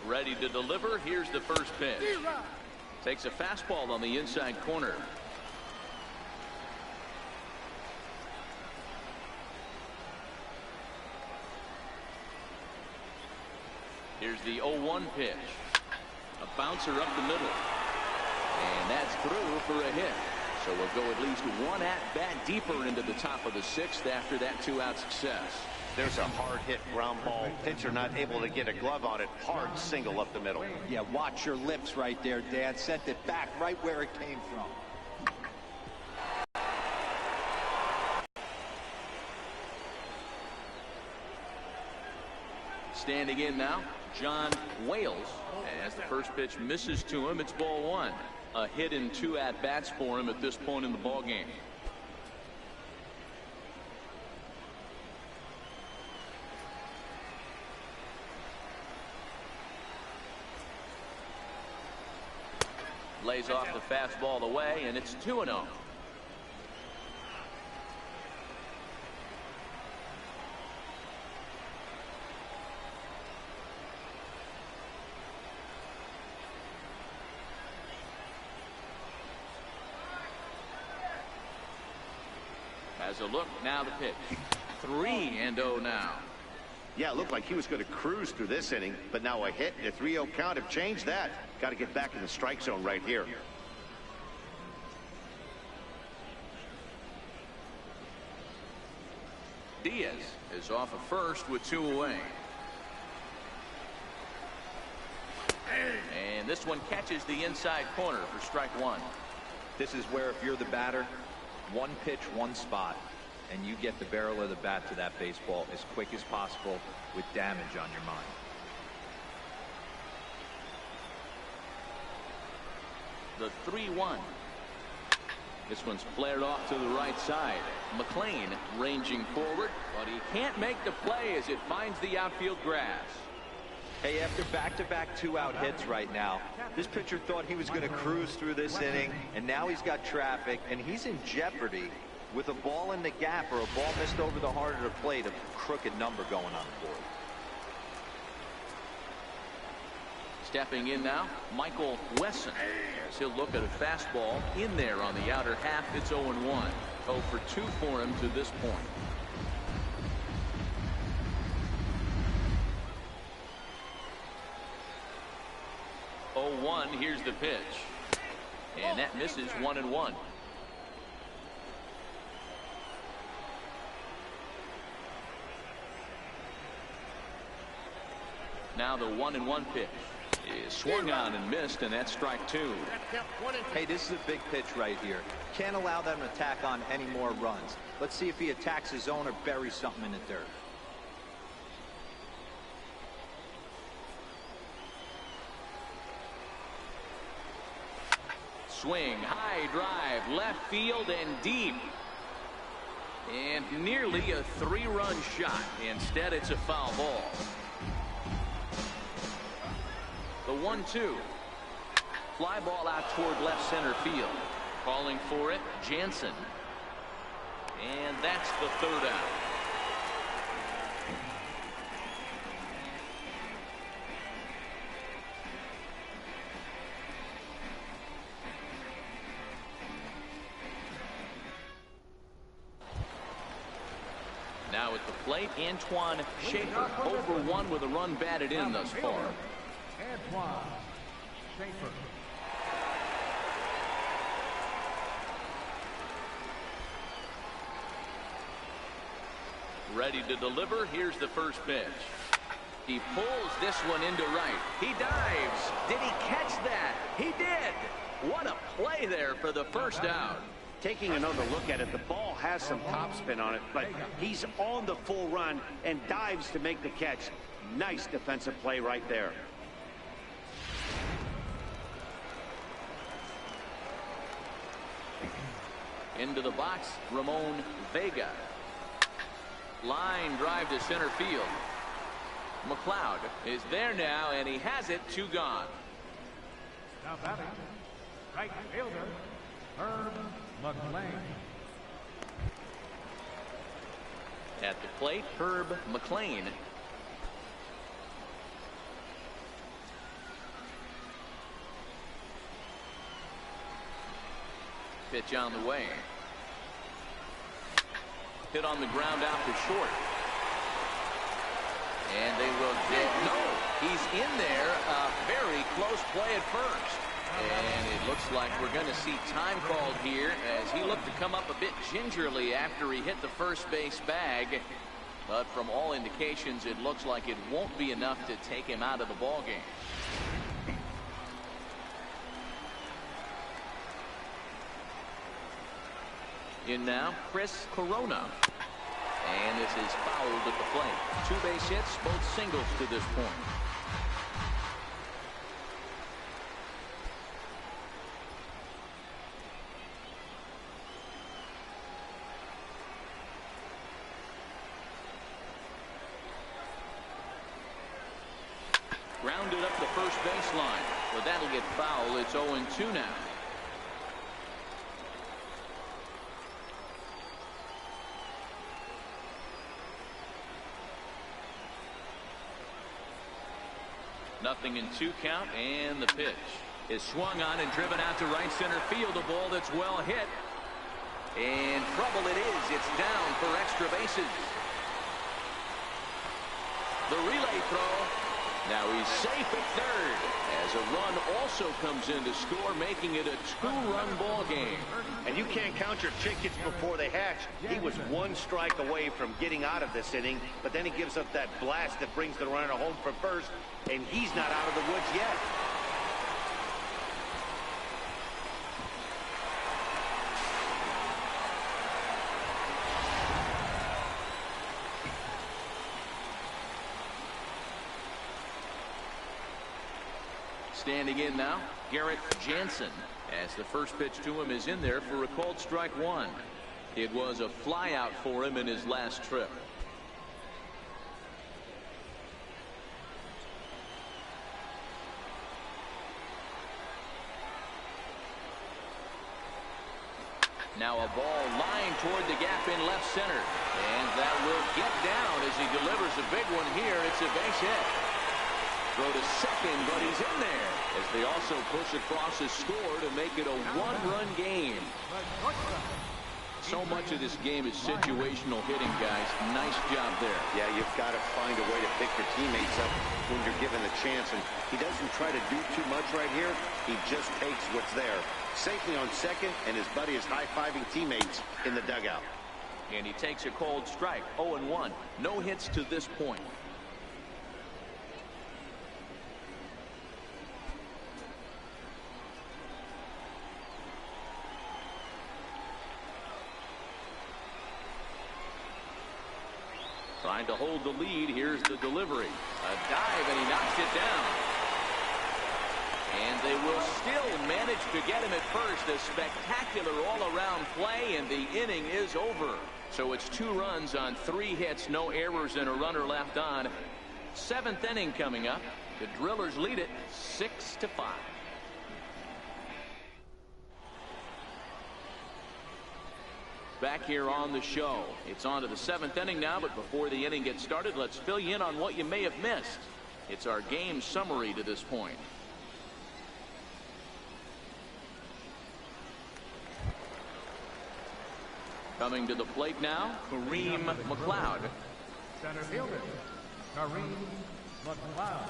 Ready to deliver. Here's the first pitch. Takes a fastball on the inside corner. Here's the 0-1 pitch. A bouncer up the middle. And that's through for a hit. So we'll go at least one at-bat deeper into the top of the 6th after that 2-out success. There's a hard hit ground ball. Pitcher not able to get a glove on it. Hard single up the middle. Yeah, watch your lips right there, Dan. Sent it back right where it came from. Standing in now, John Wales. As the first pitch misses to him, it's ball 1. A hit in 2 at-bats for him at this point in the ball game. Lays off the fastball away, and it's 2-0. Has a look, now the pitch. 3-0 now. Yeah, it looked like he was going to cruise through this inning, but now a hit and a 3-0 count have changed that. Got to get back in the strike zone right here. Diaz is off of first with 2 away. And this one catches the inside corner for strike 1. This is where, if you're the batter, one pitch, one spot, and you get the barrel of the bat to that baseball as quick as possible with damage on your mind. The 3-1. This one's flared off to the right side. McLean ranging forward, but he can't make the play as it finds the outfield grass. Hey, after back-to-back 2-out hits right now, this pitcher thought he was going to cruise through this inning, and now he's got traffic, and he's in jeopardy with a ball in the gap or a ball missed over the heart of the plate, a crooked number going on the board. Stepping in now, Michael Wesson. As he'll look at a fastball in there on the outer half. It's 0-1. 0 for 2 for him to this point. Here's the pitch, and that misses 1-1. Now the 1-1 pitch is swung on and missed, and that's strike 2. Hey, this is a big pitch right here. Can't allow them to tack on any more runs. Let's see if he attacks his zone or buries something in the dirt. Swing, high drive, left field and deep. And nearly a 3-run shot. Instead, it's a foul ball. The 1-2. Fly ball out toward left center field. Calling for it, Jansen. And that's the 3rd out. Now at the plate, Antoine Schaefer, 0 for 1 with a run batted in thus far. Antoine Schaefer. Ready to deliver. Here's the first pitch. He pulls this one into right. He dives. Did he catch that? He did. What a play there for the first out. Taking another look at it, the ball has some topspin on it, but he's on the full run and dives to make the catch. Nice defensive play right there. Into the box, Ramon Vega. Line drive to center field. McLeod is there now, and he has it. 2 gone. Now batting, right fielder, Herb McLean. At the plate, Herb McLean. Pitch on the way. Hit on the ground out to short. And they will get, no, he's in there. Very close play at first. And it looks like we're going to see time called here as he looked to come up a bit gingerly after he hit the first base bag. But from all indications, it looks like it won't be enough to take him out of the ball game. In now, Chris Corona. And this is fouled at the plate. 2 base hits, both singles to this point. Grounded up the first baseline. But that'll get foul. It's 0-2 now. Nothing in 2 count, and the pitch is swung on and driven out to right center field. A ball that's well hit. And trouble it is. It's down for extra bases. The relay throw. Now he's safe at third as a run also comes in to score, making it a 2-run ball game. And you can't count your chickens before they hatch. He was 1 strike away from getting out of this inning, but then he gives up that blast that brings the runner home for first, and he's not out of the woods yet. Standing in now, Garrett Jansen, as the first pitch to him is in there for a called strike 1. It was a flyout for him in his last trip. Now a ball lined toward the gap in left center. And that will get down as he delivers a big one here. It's a base hit. Throw to second, but he's in there as they also push across his score to make it a 1-run game. So much of this game is situational hitting, guys. Nice job there. Yeah, you've got to find a way to pick your teammates up when you're given the chance. And he doesn't try to do too much right here. He just takes what's there. Safely on second, and his buddy is high-fiving teammates in the dugout. And he takes a called strike. 0-1. No hits to this point. Trying to hold the lead. Here's the delivery. A dive, and he knocks it down. And they will still manage to get him at first. A spectacular all-around play, and the inning is over. So it's 2 runs on 3 hits, no errors, and a runner left on. 7th inning coming up. The Drillers lead it 6-5. Back here on the show. It's on to the 7th inning now, but before the inning gets started, let's fill you in on what you may have missed. It's our game summary to this point. Coming to the plate now, Kareem McLeod. Center fielder, Kareem McLeod.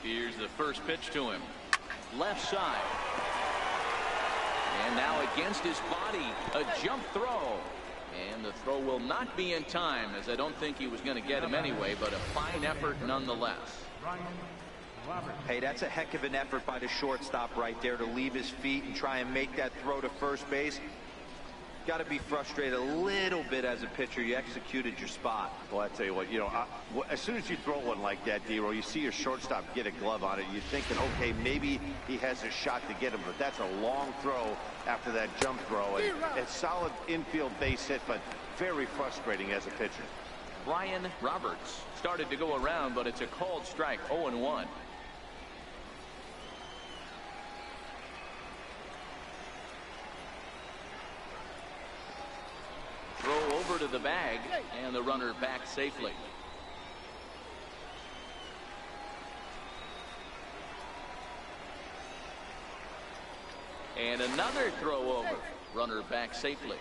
Here's the first pitch to him. Left side. And now against his body, a jump throw. And the throw will not be in time, as I don't think he was going to get him anyway, but a fine effort nonetheless. Hey, that's a heck of an effort by the shortstop right there to leave his feet and try and make that throw to first base. Got to be frustrated a little bit as a pitcher. You executed your spot. Well, I tell you what, as soon as you throw one like that, D-Roll, you see your shortstop get a glove on it. You're thinking, okay, maybe he has a shot to get him, but that's a long throw after that jump throw. And a solid infield base hit, but very frustrating as a pitcher. Brian Roberts started to go around, but it's a called strike, 0-1. Throw over to the bag, and the runner back safely. And another throw over. Runner back safely.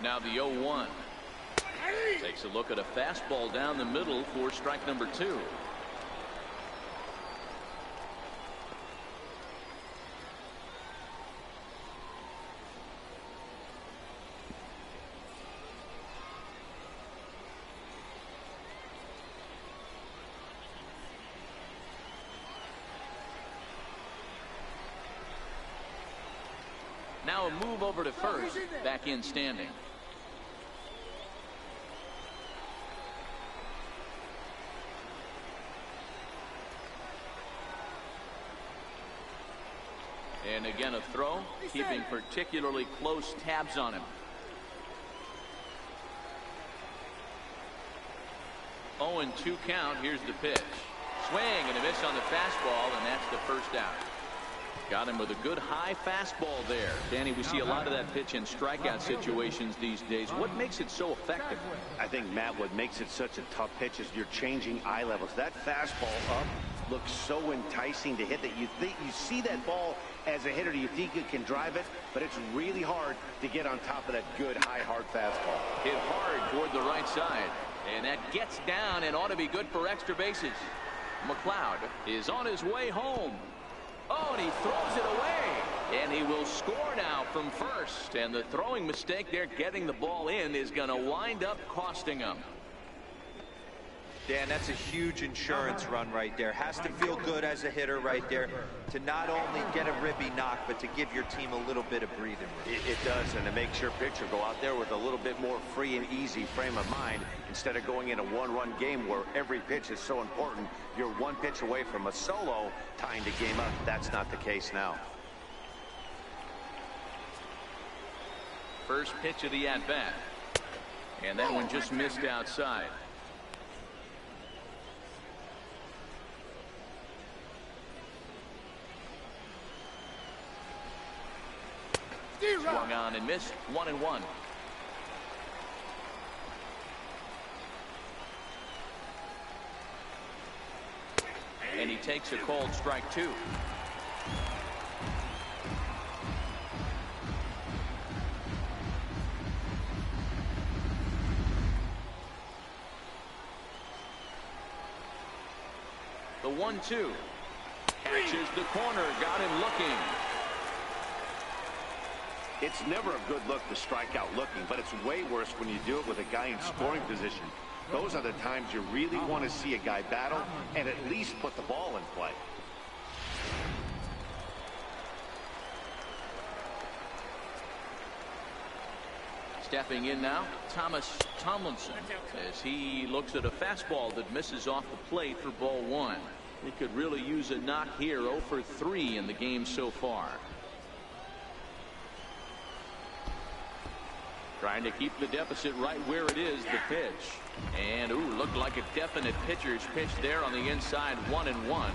Now the 0-1. Takes a look at a fastball down the middle for strike number 2. Now a move over to first. Back in standing. And again a throw, keeping particularly close tabs on him. 0-2 count. Here's the pitch. Swing and a miss on the fastball, and that's the first out. Got him with a good high fastball there. Danny, we see a lot of that pitch in strikeout situations these days. What makes it so effective? I think, Matt, what makes it such a tough pitch is you're changing eye levels. That fastball up looks so enticing to hit that you see that ball as a hitter, you think you can drive it, but it's really hard to get on top of that good high hard fastball. Hit hard toward the right side, and that gets down and ought to be good for extra bases. McLeod is on his way home. Oh, and he throws it away, and he will score now from first. And the throwing mistake there, getting the ball in, is going to wind up costing him. Dan, that's a huge insurance run right there. Has to feel good as a hitter right there to not only get a ribby knock, but to give your team a little bit of breathing room. It does, and it makes your pitcher go out there with a little bit more free and easy frame of mind instead of going in a one-run game where every pitch is so important. You're one pitch away from a solo tying the game up. That's not the case now. First pitch of the at-bat. And that one just missed outside. Swung on and missed. 1-1. And he takes a called strike 2. The 1-2. Catches the corner. Got him looking. It's never a good look to strike out looking, but it's way worse when you do it with a guy in scoring position. Those are the times you really want to see a guy battle and at least put the ball in play. Stepping in now, Thomas Tomlinson, as he looks at a fastball that misses off the plate for ball 1. He could really use a knock here. 0 for 3 in the game so far. Trying to keep the deficit right where it is, the pitch. And, ooh, looked like a definite pitcher's pitch there on the inside, 1-1.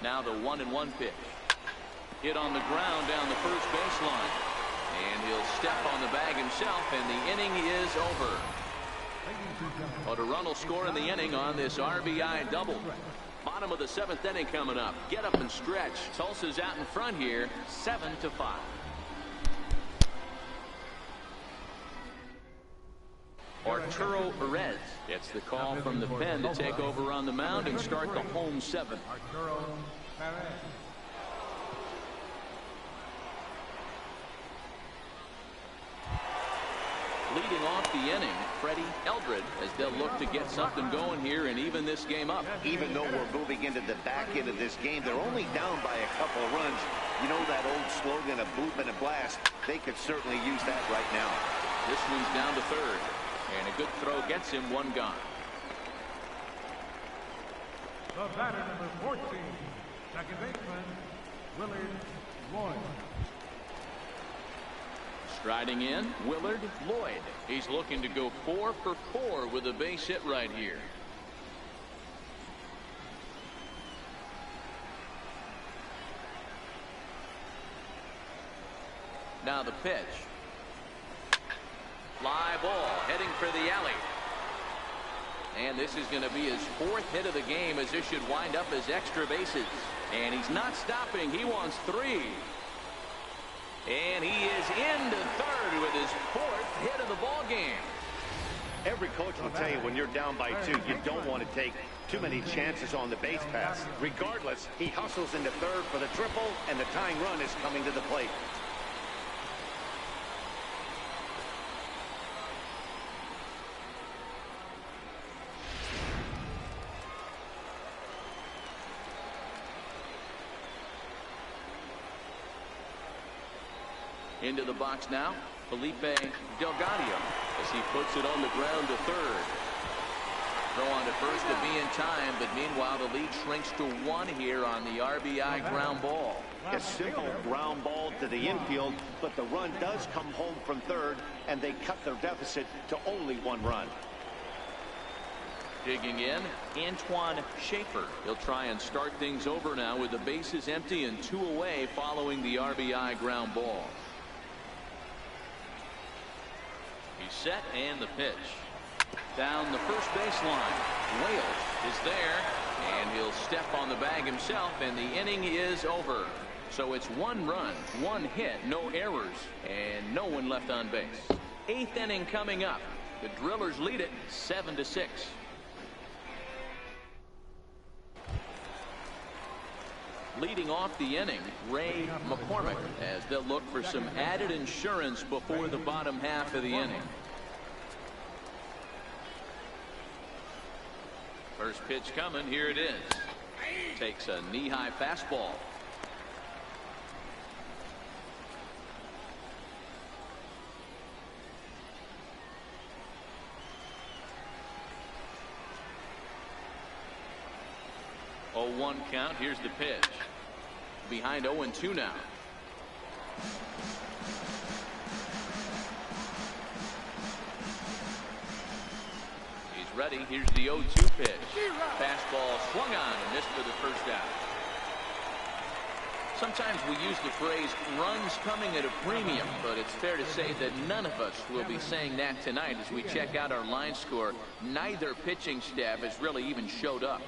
Now the 1-1 pitch. Hit on the ground down the first baseline. And he'll step on the bag himself, and the inning is over. A run will score in the inning on this RBI double. Bottom of the 7th inning coming up. Get up and stretch. Tulsa's out in front here, 7-5. Arturo Perez gets the call from the pen to take over on the mound and start the home 7th. Arturo Perez. Leading off the inning, Freddie Eldred, as they'll look to get something going here and even this game up. Even though we're moving into the back end of this game, they're only down by a couple of runs. You know that old slogan, a boom and a blast? They could certainly use that right now. This one's down to third, and a good throw gets him one gone. The batter, number 14, second baseman, Willard Lloyd. Striding in, Willard Lloyd. He's looking to go 4 for 4 with a base hit right here. Now the pitch. Fly ball heading for the alley. And this is going to be his 4th hit of the game, as this should wind up as extra bases. And he's not stopping. He wants 3. And he is into third with his 4th hit of the ball game. Every coach will tell you when you're down by 2, you don't want to take too many chances on the base pass. Regardless, he hustles into third for the triple, and the tying run is coming to the plate. Into the box now, Felipe Delgado, as he puts it on the ground to third. Throw on to first to be in time, but meanwhile the lead shrinks to 1 here on the RBI ground ball. A simple ground ball to the infield, but the run does come home from third, and they cut their deficit to only 1 run. Digging in, Antoine Schaefer. He'll try and start things over now with the bases empty and 2 away following the RBI ground ball. He's set, and the pitch. Down the first baseline. Wales is there, and he'll step on the bag himself, and the inning is over. So it's 1 run, 1 hit, no errors, and no one left on base. 8th inning coming up. The Drillers lead it 7-6. Leading off the inning, Ray McCormick, as they'll look for some added insurance before the bottom half of the inning. First pitch coming, here it is. Takes a knee-high fastball. Oh, 1 count. Here's the pitch. Behind 0-2 now. He's ready. Here's the 0-2 pitch. Fastball swung on and missed for the first out. Sometimes we use the phrase runs coming at a premium, but it's fair to say that none of us will be saying that tonight as we check out our line score. Neither pitching staff has really even showed up.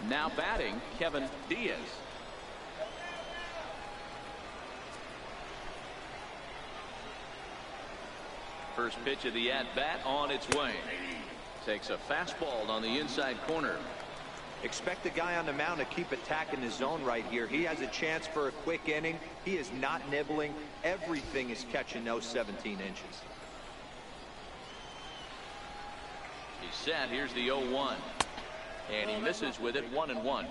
Now batting, Kevin Diaz. First pitch of the at-bat on its way. Takes a fastball on the inside corner. Expect the guy on the mound to keep attacking the zone right here. He has a chance for a quick inning. He is not nibbling. Everything is catching those 17 inches. He's set. Here's the 0-1. And he misses with it, 1-1.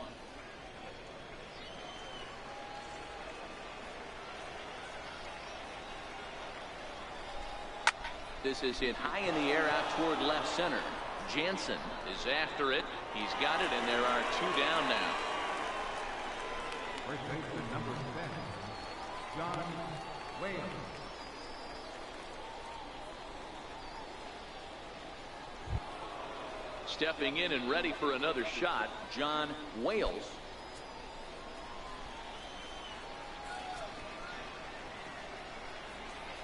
This is hit high in the air out toward left center. Jansen is after it. He's got it, and there are 2 down now. First baseman, number 10, John Wales. Stepping in and ready for another shot, John Wales.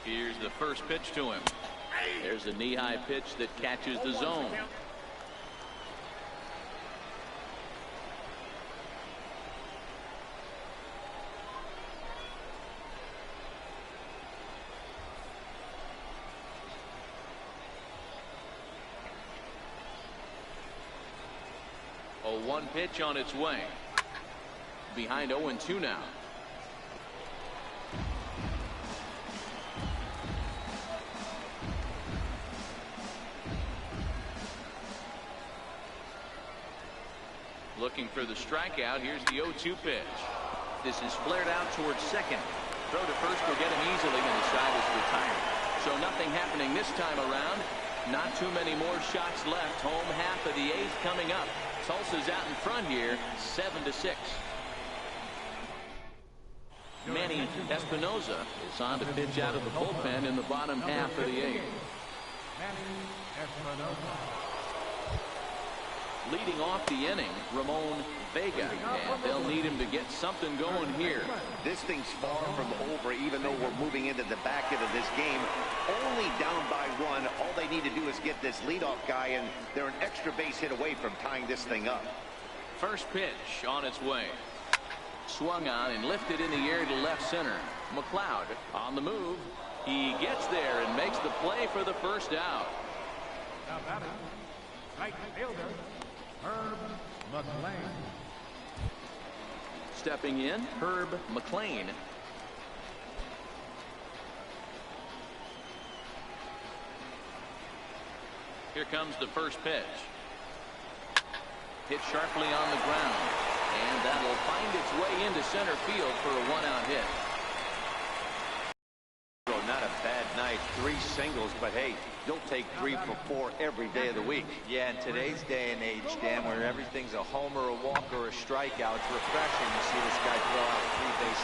Here's the first pitch to him. There's a knee-high pitch that catches the zone. A 1 pitch on its way. Behind 0-2 now. Looking for the strikeout. Here's the 0-2 pitch. This is flared out towards second. Throw to first will get him easily, and the side is retired. So nothing happening this time around. Not too many more shots left. Home half of the 8th coming up. Tulsa's out in front here, 7-6. Manny Espinoza is on to pitch out of the bullpen in the bottom half of the 8th. Leading off the inning, Ramon Vega, and they'll need him to get something going here. This thing's far from over, even though we're moving into the back end of this game. Only down by 1. All they need to do is get this leadoff guy, and they're an extra base hit away from tying this thing up. First pitch on its way. Swung on and lifted in the air to left center. McLeod on the move. He gets there and makes the play for the first out. Now batting, right fielder, Herb McLean. Stepping in, Herb McLean. Here comes the first pitch. Hit sharply on the ground, and that'll find its way into center field for a 1-out hit. Not a bad night, 3 singles, but hey, you'll take 3 for 4 every day of the week. Yeah, in today's day and age, Dan, where everything's a homer, a walk, or a strikeout, it's refreshing to see this guy throw out 3 base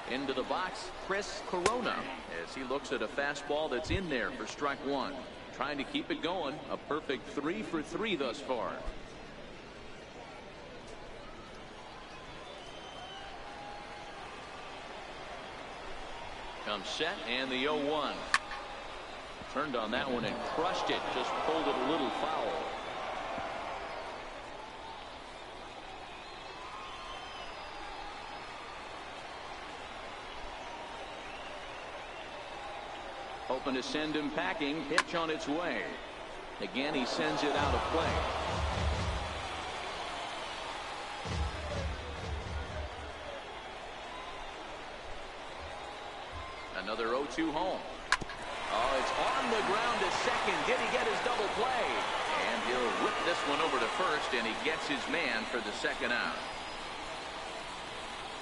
hits. Into the box, Chris Corona, as he looks at a fastball that's in there for strike 1. Trying to keep it going. A perfect 3 for 3 thus far. Comes set, and the 0-1. Turned on that one and crushed it. Just pulled it a little foul. Hoping to send him packing. Pitch on its way. Again, he sends it out of play. Another 0-2 home. Oh, it's on the ground to second. Did he get his double play? And he'll whip this one over to first, and he gets his man for the second out.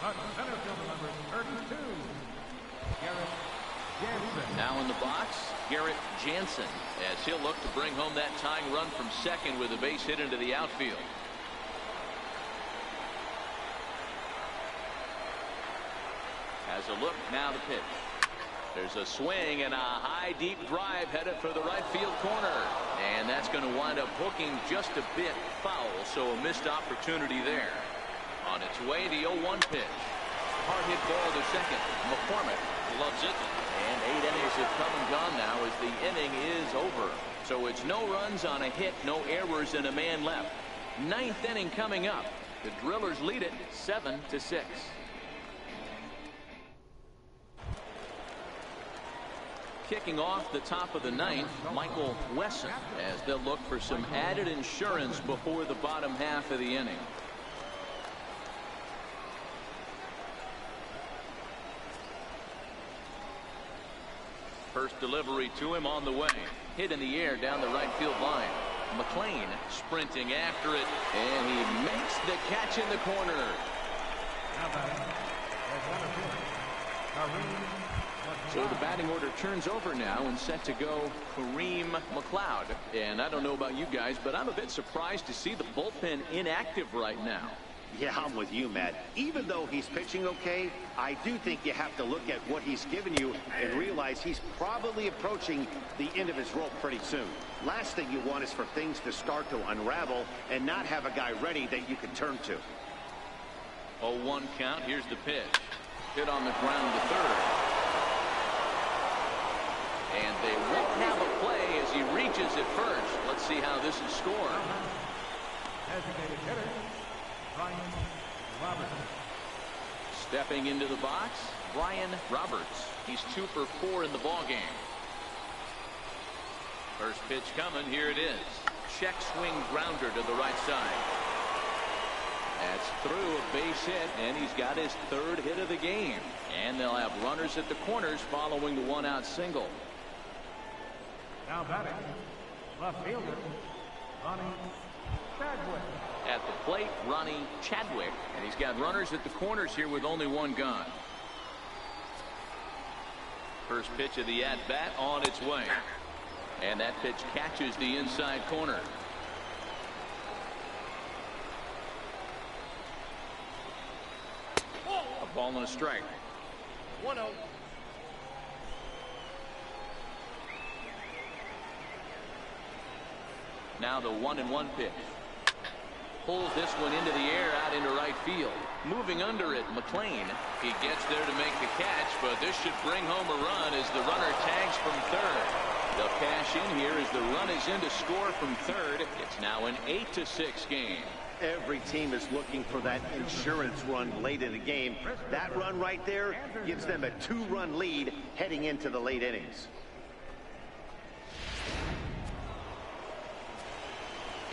Center fielder number 32, Garrett Jansen. Now in the box, Garrett Jansen, as he'll look to bring home that tying run from second with a base hit into the outfield. Has a look, now the pitch. There's a swing and a high deep drive headed for the right field corner, and that's going to wind up hooking just a bit foul, so a missed opportunity there. On its way, the 0-1 pitch. Hard hit ball to second. McCormick loves it, and 8 innings have come and gone now as the inning is over. So it's no runs on a hit, no errors, and a man left. 9th inning coming up. The Drillers lead it 7-6. Kicking off the top of the 9th, Michael Wesson, as they'll look for some added insurance before the bottom half of the inning. First delivery to him on the way. Hit in the air down the right field line. McLean sprinting after it, and he makes the catch in the corner. So the batting order turns over now and set to go Kareem McLeod. And I don't know about you guys, but I'm a bit surprised to see the bullpen inactive right now. Yeah, I'm with you, Matt. Even though he's pitching okay, I do think you have to look at what he's given you and realize he's probably approaching the end of his rope pretty soon. Last thing you want is for things to start to unravel and not have a guy ready that you can turn to. 0-1 count. Here's the pitch. Hit on the ground to third. And they won't have a play as he reaches at first. Let's see how this is scored. Designated hitter, Brian Roberts. Stepping into the box, Brian Roberts. He's 2 for 4 in the ballgame. First pitch coming. Here it is. Check swing grounder to the right side. That's through a base hit, and he's got his 3rd hit of the game. And they'll have runners at the corners following the 1-out single. Now batting, left fielder, Ronnie Chadwick. At the plate, Ronnie Chadwick, and he's got runners at the corners here with only 1 gun. First pitch of the at-bat on its way. And that pitch catches the inside corner. A ball and a strike. 1-0. Now the 1-1 pitch. Pulls this one into the air out into right field. Moving under it, McLean. He gets there to make the catch, but this should bring home a run as the runner tags from third. They'll cash in here as the run is in to score from third. It's now an 8-6 game. Every team is looking for that insurance run late in the game. That run right there gives them a 2-run lead heading into the late innings.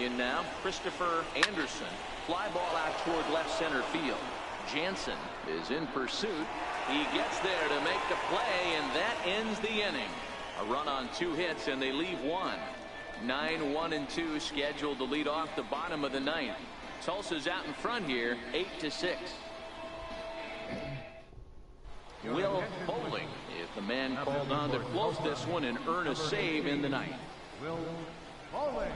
In now, Christopher Anderson. Fly ball out toward left center field. Jansen is in pursuit. He gets there to make the play, and that ends the inning. A run on 2 hits, and they leave 1. 9-1-2 scheduled to lead off the bottom of the 9th. Tulsa's out in front here, 8-6. Will Bowling is the man called on to close this one and earn a save in the 9th. Will Bowling.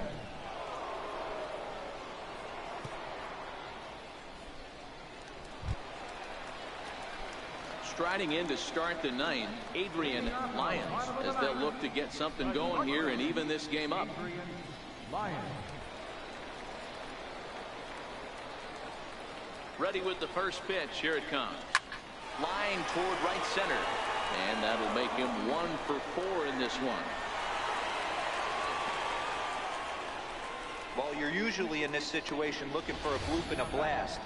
Striding in to start the 9th, Adrian Lyons, as they'll look to get something going here and even this game up. Ready with the first pitch. Here it comes. Flying toward right center. And that'll make him 1 for 4 in this one. Well, you're usually in this situation looking for a bloop and a blast.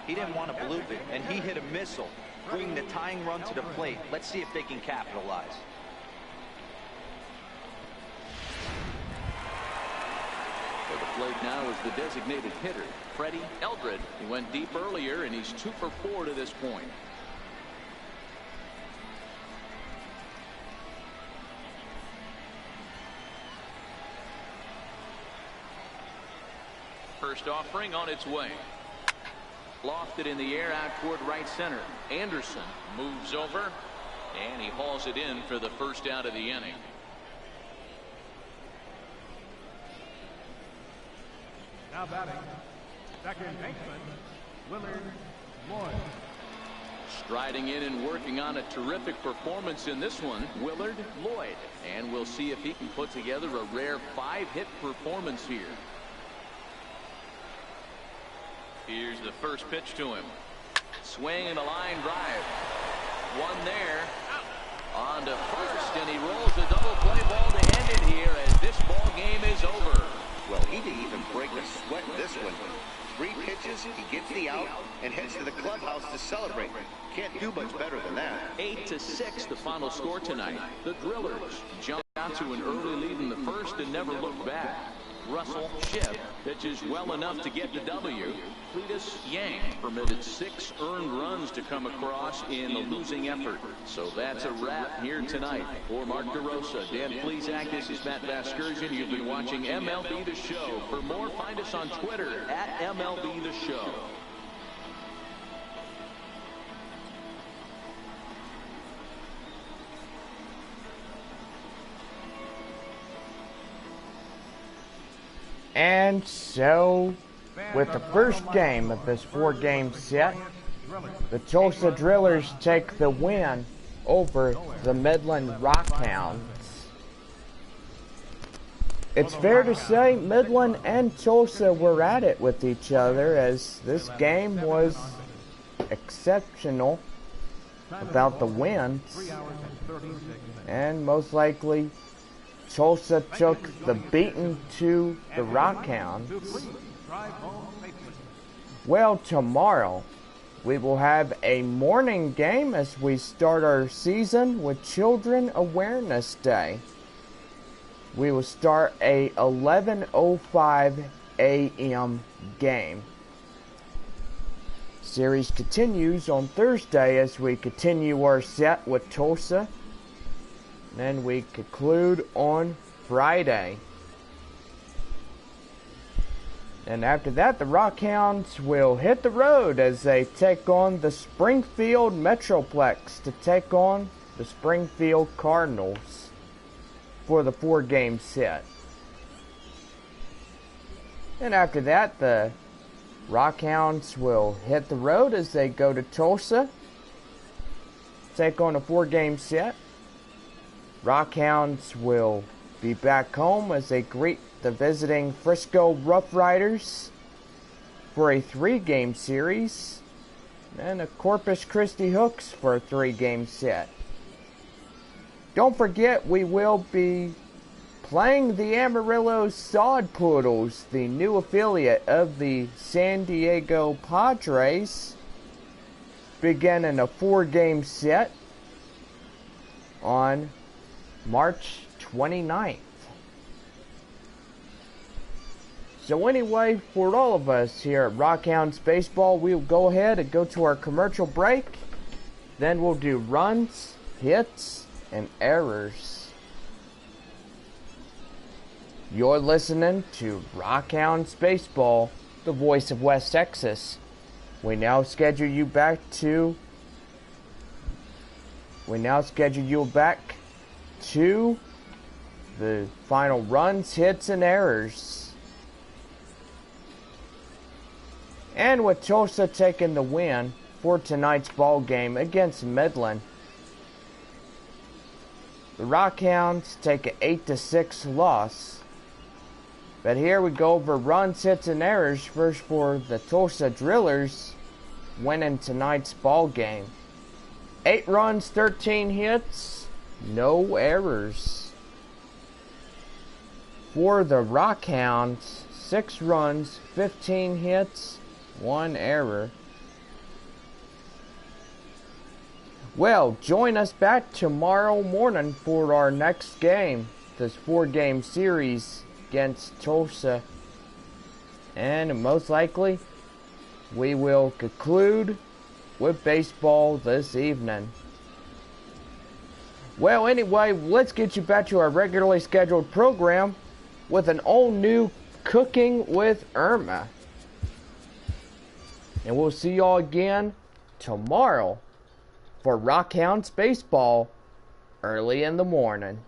He didn't want to bloop it, and he hit a missile, bringing the tying run to the plate. Let's see if they can capitalize. For the plate now is the designated hitter, Freddie Eldred. He went deep earlier, and he's 2 for 4 to this point. First offering on its way. Lofted in the air out toward right center. Anderson moves over, and he hauls it in for the first out of the inning. Now batting, second baseman, Willard Lloyd. Striding in and working on a terrific performance in this one, Willard Lloyd. And we'll see if he can put together a rare 5-hit performance here. Here's the first pitch to him. Swing and a line drive. One there. On to first, and he rolls a double play ball to end it here as this ball game is over. Well, he didn't even break a sweat in this one. 3 pitches, he gets the out and heads to the clubhouse to celebrate. Can't do much better than that. 8-6 the final score tonight. The Drillers jumped out to an early lead in the first and never looked back. Russell Shipp pitches well enough to get the W. Cletus Yang permitted 6 earned runs to come across in a losing effort. So that's a wrap here tonight. For Mark DeRosa, Dan Plesac, this is Matt Vasgersian. You've been watching MLB The Show. For more, find us on Twitter at MLB The Show. And so with the first game of this 4-game set. The Tulsa Drillers take the win over the Midland Rockhounds. It's fair to say Midland and Tulsa were at it with each other, as this game was exceptional about the wins, and most likely Tulsa took the beating to the Rockhounds. Well, tomorrow we will have a morning game as we start our season with Children Awareness Day. We will start a 11:05 a.m. game. Series continues on Thursday as we continue our set with Tulsa. Then we conclude on Friday. And after that, the Rockhounds will hit the road as they take on the Springfield Metroplex to take on the Springfield Cardinals for the 4-game set. And after that, the Rockhounds will hit the road as they go to Tulsa, take on a 4-game set. Rockhounds will be back home as they greet the visiting Frisco Rough Riders for a 3-game series, and the Corpus Christi Hooks for a 3-game set. Don't forget, we will be playing the Amarillo Sod Poodles, the new affiliate of the San Diego Padres, beginning a 4-game set on March 29th. So anyway, for all of us here at Rockhounds Baseball, we'll go ahead and go to our commercial break. Then we'll do runs, hits, and errors. You're listening to Rockhounds Baseball, the voice of West Texas. We now schedule you back to the final runs, hits, and errors. And with Tulsa taking the win for tonight's ball game against Midland, the Rockhounds take an 8-6 loss. But here we go over runs, hits, and errors. First for the Tulsa Drillers, winning tonight's ball game. 8 runs, 13 hits, no errors. For the Rockhounds, 6 runs, 15 hits, 1 error. Well, join us back tomorrow morning for our next game, this 4-game series against Tulsa. And most likely, we will conclude with baseball this evening. Well, anyway, let's get you back to our regularly scheduled program with an all-new Cooking with Irma. And we'll see y'all again tomorrow for Rockhounds Baseball early in the morning.